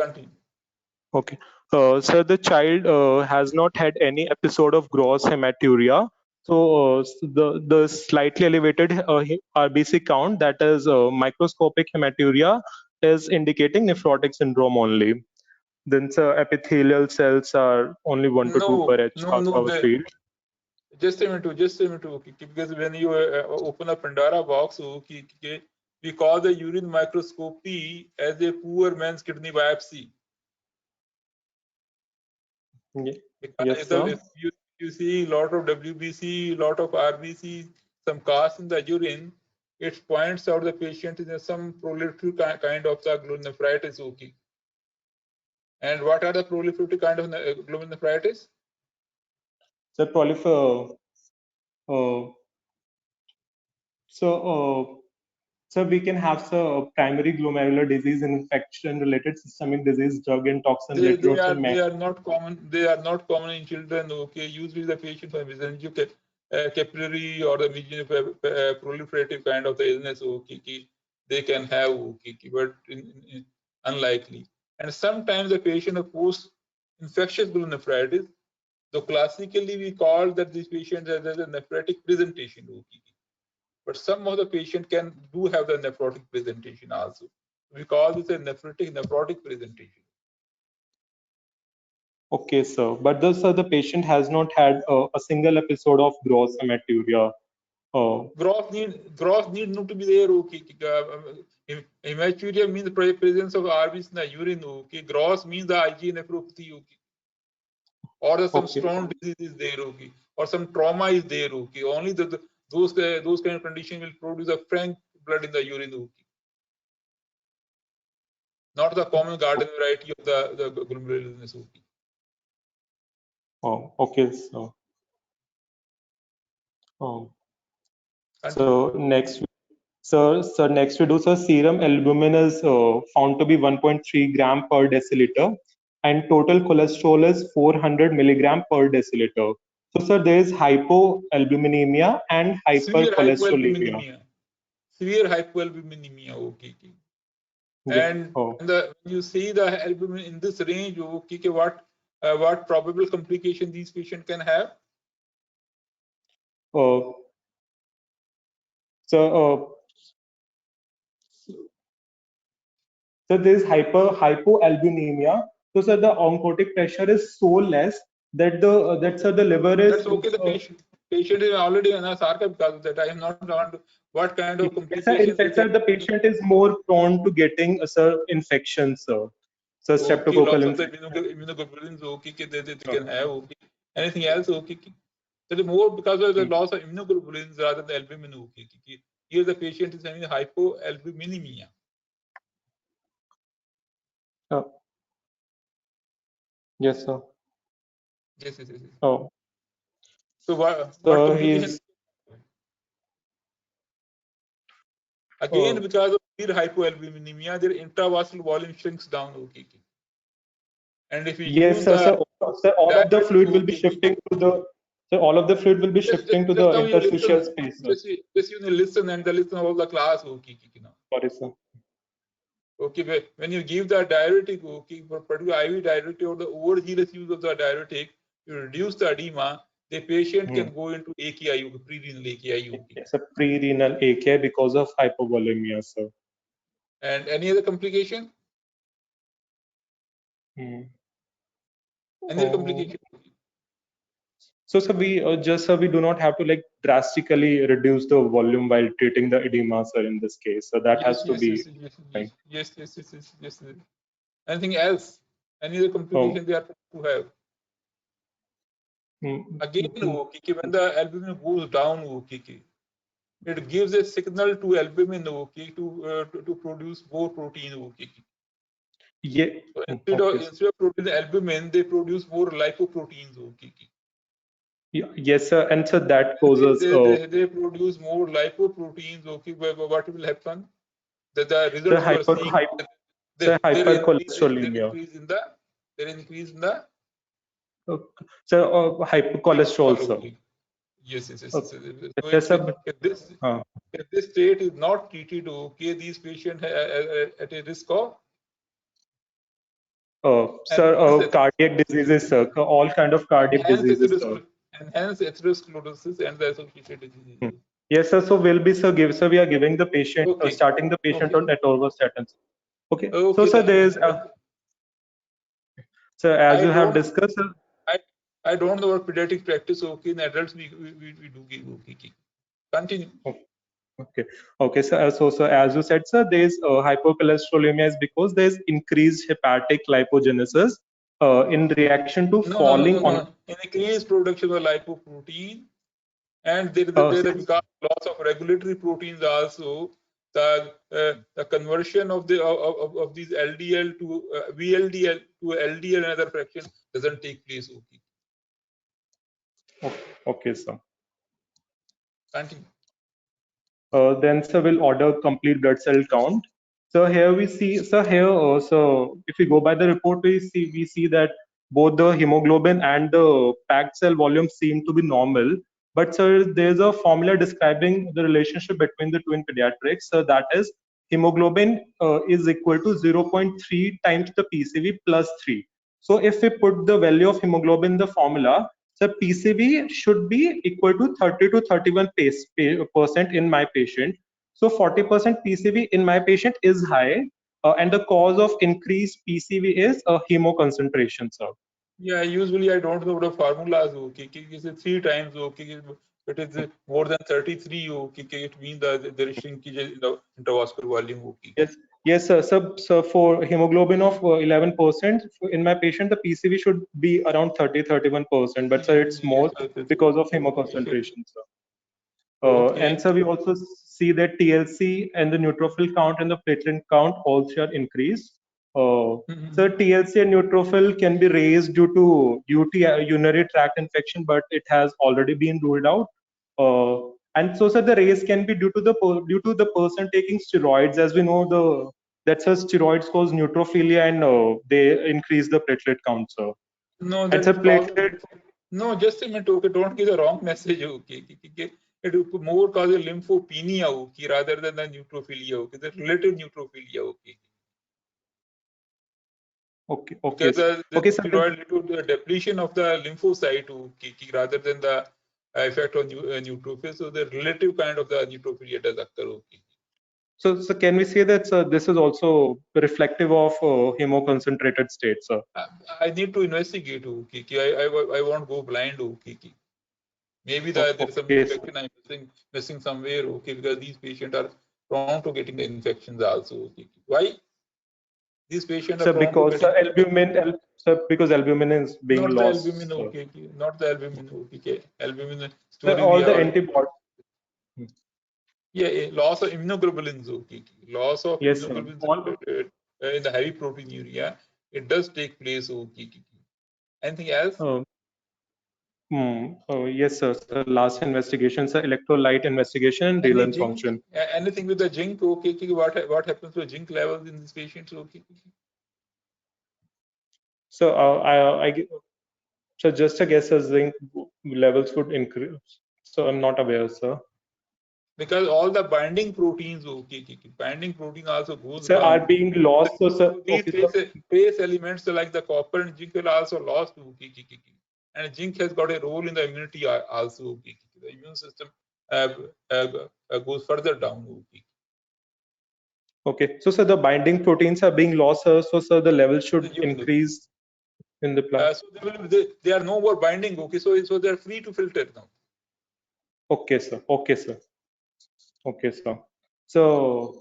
okay. So the child has not had any episode of gross hematuria. So the slightly elevated RBC count, that is microscopic hematuria, is indicating nephrotic syndrome only. Then epithelial cells are only 1 to 2 per H power field. Just a minute. Okay. Because when you open a Pandora box, okay, we call the urine microscopy as a poor man's kidney biopsy. Yes, sir. If you see a lot of WBC, a lot of RBC, some cast in the urine, it points out the patient is some proliferative kind of the glomerulonephritis. Okay. And what are the proliferative kind of glomerulonephritis? So so we can have primary glomerular disease, infection-related systemic disease, drug and toxin They are not common. They are not common in children. Okay, usually the patient has mesenteric capillary or the proliferative kind of the illness. Okay, they can have. Okay, but unlikely. And sometimes the patient of post-infectious glomerulonephritis. So classically we call that this patient as a nephrotic presentation. Okay. But some of the patient do have the nephrotic presentation also. We call this a nephrotic presentation. Okay, sir. But the patient has not had a single episode of gross hematuria. Gross need not to be there. Okay. Hematuria means the presence of RBC in the urine. Okay. Gross means the IgA nephropathy. Okay. Or some strong disease is there. Okay. Or some trauma is there. Okay. Only those kind of conditions will produce a frank blood in the urine. Okay. Not the common garden variety of the glomerular illness. Okay. Oh, okay, so. So next we do serum albumin is found to be 1.3 gram per deciliter, and total cholesterol is 400 milligram per deciliter. So sir, there is hypoalbuminemia and hypercholesterolemia. Severe hypoalbuminemia. Okay. And when you see the albumin in this range, okay, what probable complication these patients can have? So there is hypoalbuminemia. So sir, the oncotic pressure is so less that the liver is. That's okay. The patient is already in a sarca because of that. I am not knowing what kind of complications. In fact, sir, the patient is more prone to getting infections, sir. So streptococcal infection. Immunoglobulins, okay, they can have. Okay. Anything else? Okay. That is more because of the loss of immunoglobulins rather than albumin. Okay. Here the patient is having hypoalbuminemia. Yes, sir. Yes. Oh. So what complications? Again, because of severe hypoalbuminemia, their intravascular volume shrinks down. Okay. And if you use all of the fluid will be shifting to the. So all of the fluid will be shifting to the interstitial space. Just you listen and listen all the class. Okay. Sorry, sir. Okay, when you give the diuretic, okay, for particular IV diuretic or the overzealous use of the diuretic, you reduce the edema, the patient can go into AKI, pre-renal AKI. Okay. It's a pre-renal AKI because of hypovolemia, sir. And any other complication? Any other complication? So we do not have to drastically reduce the volume while treating the edema, sir, in this case. So that has to be. Yes. Anything else? Any other complication they are to have? Again, okay, when the albumin goes down, okay, it gives a signal to albumin, okay, to produce more protein, okay. Yeah. So instead of producing albumin, they produce more lipoproteins, okay. Yes, sir, and so that causes. They produce more lipoproteins, okay. What will happen? The result you are seeing, So there is hypercholesterolemia. there is increase in the So hypercholesterol, sir. Yes. Okay. So Yes, sir. if this state is not treated, okay, these patients at a risk of Sir, cardiac diseases, sir. All kind of cardiac diseases, sir. Enhance atherosclerosis and the associated diseases. Yes, sir. So we'll be, sir, we are giving the patient, Okay. starting the patient on atorvastatin. Okay. Okay. So, sir, there is, sir, as you have discussed, sir. I don't know about pediatric practice. Okay, in adults we do give okay. Continue. Okay, so as you said, sir, there is hypercholesterolemia is because there is increased hepatic lipogenesis in reaction to falling on increased production of lipoprotein, and there is because loss of regulatory proteins also. The conversion of these LDL to VLDL to LDL and other fraction doesn't take place. Okay, sir. Continue. Then, sir, we'll order complete blood cell count. So here we see, so here, so if we go by the report, we see that both the hemoglobin and the packed cell volume seem to be normal. But sir, there's a formula describing the relationship between the two in pediatrics. So that is hemoglobin is equal to 0.3 times the PCV plus 3. So if we put the value of hemoglobin in the formula, so PCV should be equal to 30 to 31% in my patient. So 40% PCV in my patient is high, and the cause of increased PCV is hemo concentration, sir. Yeah, usually I don't know the formulas. Okay, is it 3 times? Okay, it is more than 33. Okay, it means that there is shrinkage in the intravascular volume. Okay. Yes, sir. So for hemoglobin of 11% in my patient, the PCV should be around 30-31%, but sir, it's more because of hemo concentration, sir. And so we also see that TLC and the neutrophil count and the platelet count also are increased. So TLC and neutrophil can be raised due to UTI, urinary tract infection, but it has already been ruled out. And so, sir, the raise can be due to the person taking steroids. As we know, that's a steroids cause neutrophilia and they increase the platelet count, sir. No, that's a platelet. No, just a minute. Okay, don't give the wrong message. Okay. It more causes lymphopenia. Okay, rather than the neutrophilia. Okay, the relative neutrophilia. Okay. Okay. Because the steroid led to the depletion of the lymphocyte. Okay, rather than the effect on neutrophils. So the relative kind of the neutrophilia does occur. Okay. So can we say that this is also reflective of hemoconcentrated state, sir? I need to investigate. Okay, I won't go blind. Okay. Maybe there is some infection I'm missing somewhere. Okay, because these patients are prone to getting the infections also. Okay. Why? These patients are prone to getting albumin. Because albumin is being not lost. The albumin, okay. Not the albumin. Okay. Albumin story. All the antibodies. Yeah, loss of immunoglobulins. Okay. Loss of immunoglobulins in the heavy proteinuria. It does take place. Okay. Anything else? Yes, sir. So last investigation, sir, electrolyte investigation and renal function. Anything with the zinc? Okay. What happens to zinc levels in these patients? Okay. So so just a guess, zinc levels would increase. So I'm not aware, sir. Because all the binding proteins, binding protein also goes down. Are being lost. So these trace elements like the copper and zinc are also lost. And zinc has got a role in the immunity also. The immune system goes further down. Okay. So the binding proteins are being lost, sir. So the level should increase in the plasma. So they are no more binding. Okay. So they are free to filter now. Okay, sir. Okay, sir. So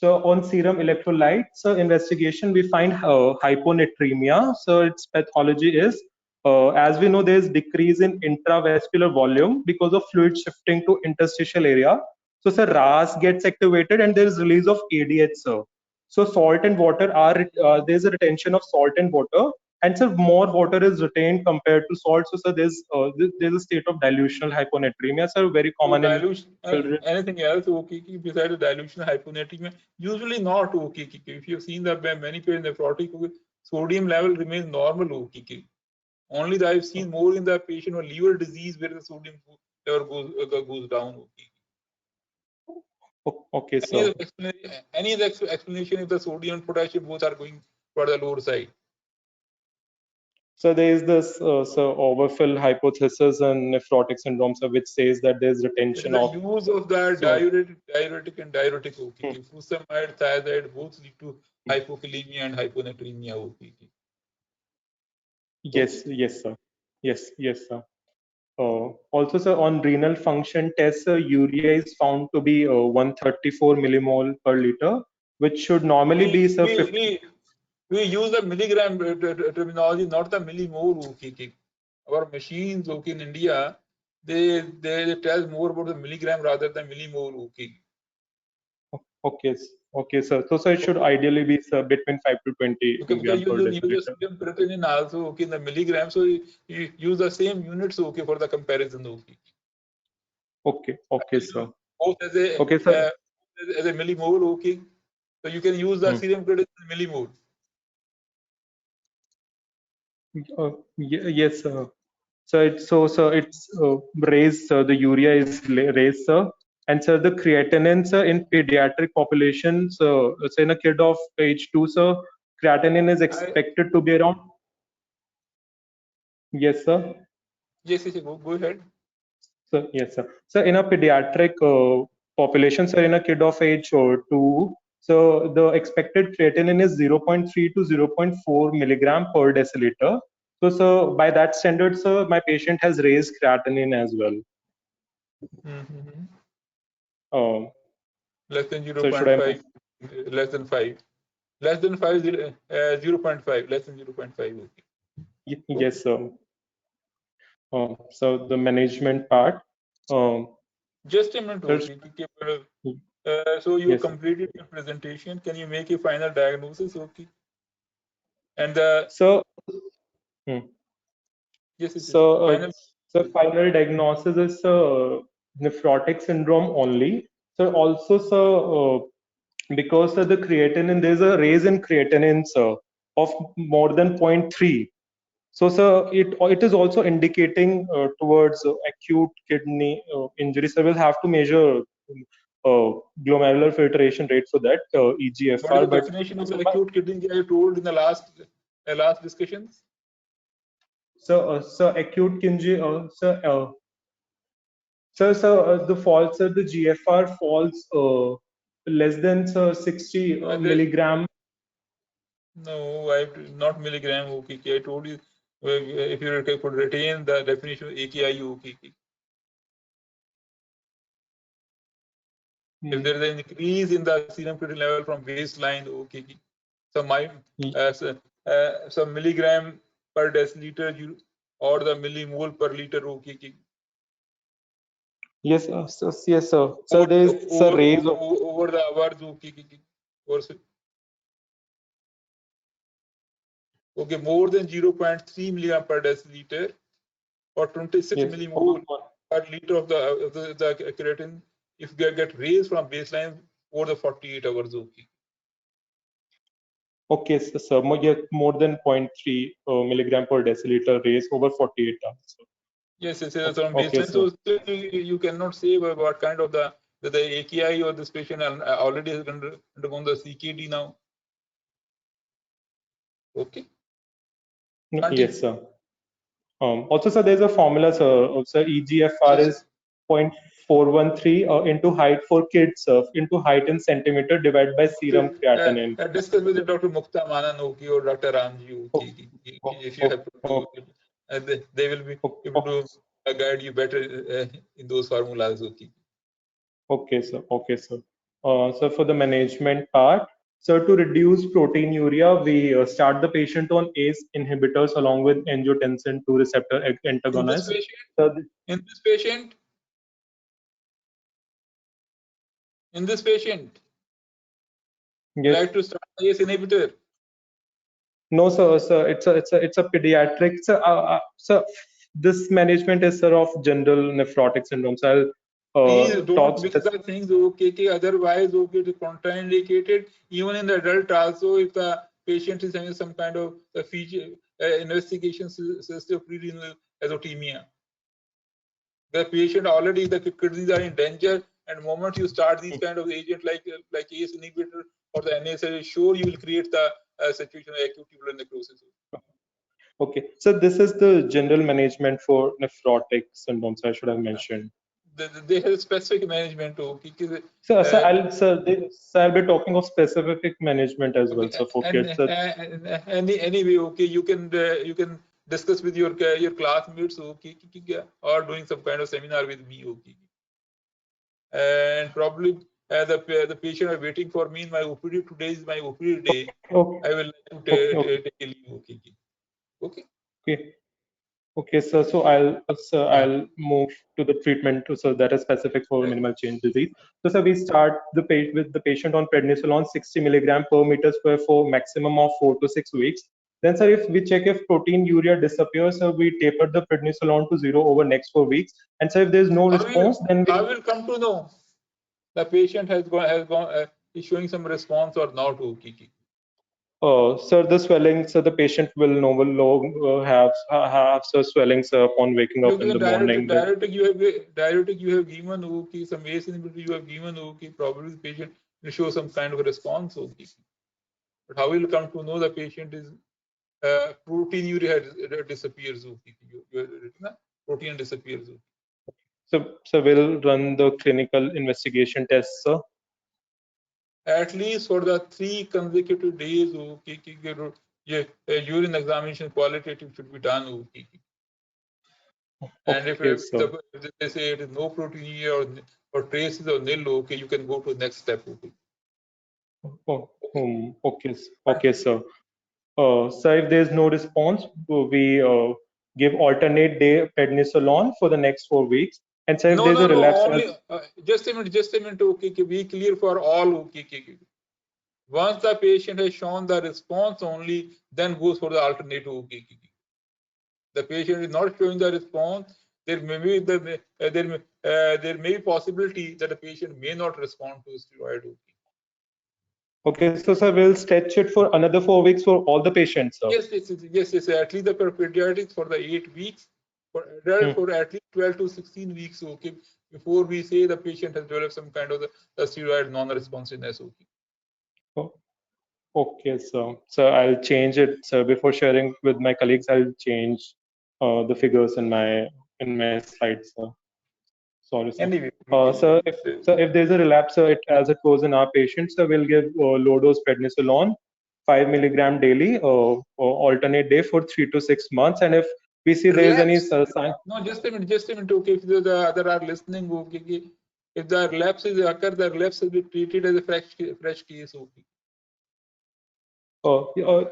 on serum electrolytes investigation, we find hyponatremia. So its pathology is, as we know, there is decrease in intravascular volume because of fluid shifting to interstitial area. So sir, RAS gets activated and there is release of ADH, sir. So salt and water are, there is a retention of salt and water. And so more water is retained compared to salt. So, sir, there's a state of dilutional hyponatremia, sir, very So common in dilution, children. anything else okay besides the dilution hyponatremia? Usually not okay. If you've seen that many patients nephrotic, sodium level remains normal okay. Only that I've seen more in the patient with liver disease where the sodium level goes down okay. Okay, sir. Any explanation if the sodium and potassium both are going for the lower side? So there is this overfill hypothesis and nephrotic syndrome, so which says that there's retention The of use of the diuretic and diuretic okay. Furosemide, thiazide both lead to hypokalemia and hyponatremia okay. Yes, sir. Yes, sir. Also, sir, on renal function tests, urea is found to be 134 millimole per liter, which should normally be, sir, 50. We use the milligram terminology, not the millimole okay. Our machines okay in India, they tell more about the milligram rather than millimole okay. Okay, sir. So, sir, it should ideally be, sir, between 5 to 20 Okay, because gram per you use deciliter. serum creatinine also okay in the milligram, so you use the same units okay for the comparison okay. Okay, sir. Both as a Okay, sir. as a millimole okay, so you can use the serum creatinine millimole. Yes, sir. So it's raised. The urea is raised, sir. And sir, the creatinine, sir, in pediatric populations, so in a kid of age 2, sir, creatinine is expected to be around. Yes, sir. Yes, go ahead. So yes, sir. So in a pediatric population, sir, in a kid of age 2, so the expected creatinine is 0.3 to 0.4 milligram per deciliter. So by that standard, sir, my patient has raised creatinine as well. Less than So should I 0.5, less than 5. Less than 5, 0.5, less than 0.5. Okay. Yes, sir. So the management part. Just a minute. Okay. So you Yes, sir. completed your presentation. Can you make a final diagnosis? Okay. And the So, yes, so, final. so final diagnosis is nephrotic syndrome only. So also, because of the creatinine, there's a raise in creatinine, sir, of more than 0.3. So, sir, it is also indicating towards acute kidney injury. So we'll have to measure glomerular filtration rate for that What is EGFR. the But definition of the acute kidney injury you told in the last discussions? so acute kidney, the falls, the GFR falls less than 60 milligram. No, not milligram. Okay, I told you if you could retain the definition of AKI. Okay. If there is an increase in the serum creatinine level from baseline, okay, some milligram per deciliter or the millimole per liter, okay. Yes, yes, sir. So there is a raise of over the hours, okay. Okay, more than 0.3 milligram per deciliter or 26 millimole per liter of the creatinine if they get raised from baseline over the 48 hours, okay. Okay, so more than 0.3 milligram per deciliter raise over 48 hours. Yes, that's on Okay, baseline. So you cannot say what kind of the AKI or this patient already has undergone the CKD now. Okay. Yes, sir. Also, sir, there's a formula, sir. Also, EGFR is 0.413 into height for kids, into height in centimeter divided by serum creatinine. Discuss with Dr. Mukta Manan or Dr. Ramji. Okay. If you have to do it, they will be able to guide you better in those formulas. Okay. Okay, sir. Okay, sir. So for the management part, so to reduce proteinuria, we start the patient on ACE inhibitors along with angiotensin 2 receptor antagonists. In this patient, Yes. like to start ACE inhibitor. No, sir. Sir, it's a pediatric. Sir, this management is, sir, of general nephrotic syndrome. So Please I'll don't talk mix the specific. things, okay, otherwise, okay, it is contraindicated. Even in the adult also, if the patient is having some kind of feature, investigation system renal azotemia, the patient already, the kidneys are in danger, and the moment you start these kind of agent like ACE inhibitor or the NSAID, sure you will create the situation of acute tubular necrosis. Okay, so this is the general management for nephrotic syndromes. I should have mentioned. They have specific management. Okay, So, I'll be talking of specific management as well. okay, So for kids, anyway, okay, you can discuss with your classmates, okay, or doing some kind of seminar with me, okay, and probably the patient are waiting for me in my OPD. Today is my OPD day. okay, I will like okay, to okay, take a leave, okay, okay. okay. Okay, sir. So I'll move to the treatment. So that is specific for minimal change disease. So sir, we start with the patient on prednisolone 60 milligram per meter square for maximum of 4 to 6 weeks. Then sir, if we check if protein urea disappears, so we taper the prednisolone to 0 over next 4 weeks. And so if there is no response, then I we will come to know the patient has gone is showing some response or not, okay. sir, the swelling, so the patient will no longer have sir swelling, sir, upon waking up in the morning. Diuretic you have given, okay, some ACE inhibitor you have given, okay, probably the patient will show some kind of a response, okay. But how will you come to know the patient is protein urea disappears, okay. Protein disappears, okay. So we'll run the clinical investigation tests, sir. At least for the 3 consecutive days, okay, urine examination qualitative should be done, okay. And if they say it is no proteinuria or traces or nil, okay, you can go to the next step, okay. Okay, sir. So if there is no response, we give alternate day prednisolone for the next 4 weeks. And so if No, there's a relapse, only just a minute, okay, be clear for all, okay. Once the patient has shown the response only, then goes for the alternative, okay. The patient is not showing the response, there may be possibility that the patient may not respond to steroid, okay. okay, so sir, we'll stretch it for another 4 weeks for all the patients, sir. Yes. At least the pediatrics for the 8 weeks, for adult for at least 12 to 16 weeks, okay, before we say the patient has developed some kind of the steroid non-responsiveness, okay. Okay, sir. So I'll change it, sir. Before sharing with my colleagues, I'll change the figures in my slides, sir. Sorry, sir. Anyway, If there's a relapse, sir, as it goes in our patients, so we'll give low dose prednisolone, 5 milligram daily, alternate day for 3 to 6 months. And if we see there's any sign, no, just a minute, okay. If the other are listening, okay, if the relapses occur, the relapse will be treated as a fresh case, okay.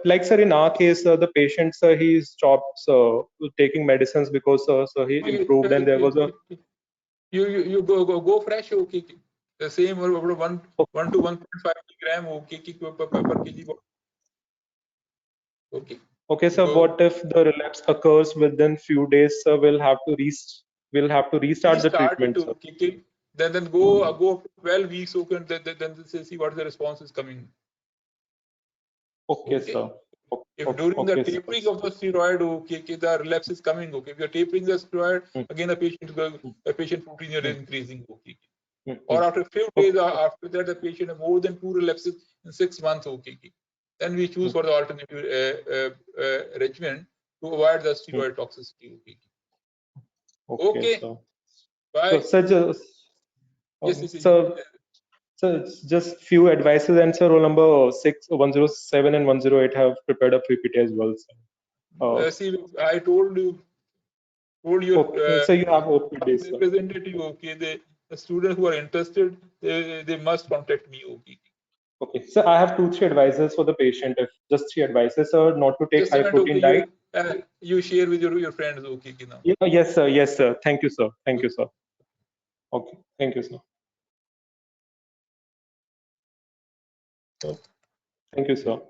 like sir, in our case, the patient, sir, he stopped taking medicines because so he improved, and there was a you go fresh, okay. The same or 1 to 1.5 gram, okay, per kg, okay. Okay, sir. What if the relapse occurs within few days, sir? We'll have to restart the treatment, sir. Okay. Then go up to 12 weeks, okay, and then see what the response is coming. Okay, sir. If during the tapering of the steroid, okay, the relapse is coming, okay. If you're tapering the steroid, again the patient proteinuria is increasing, okay. Or after a few days after that, the patient has more than 2 relapses in 6 months, okay. Then we choose for the alternative regimen to avoid the steroid toxicity, okay. Okay. Sir. Bye. So, sir, it's just few advices, and sir, roll number 107 and 108 have prepared a PPT as well, sir. See, I told your so you have OPD, sir. representative, okay, the students who are interested, they must contact me, okay. Okay, so I have 2-3 advices for the patient. If just 3 advices, sir, not to take high protein diet. You share with your friends, okay, now. Yes, sir. Yes, sir. Thank you, sir. Thank you, sir. Okay, thank you, sir. Thank you, sir.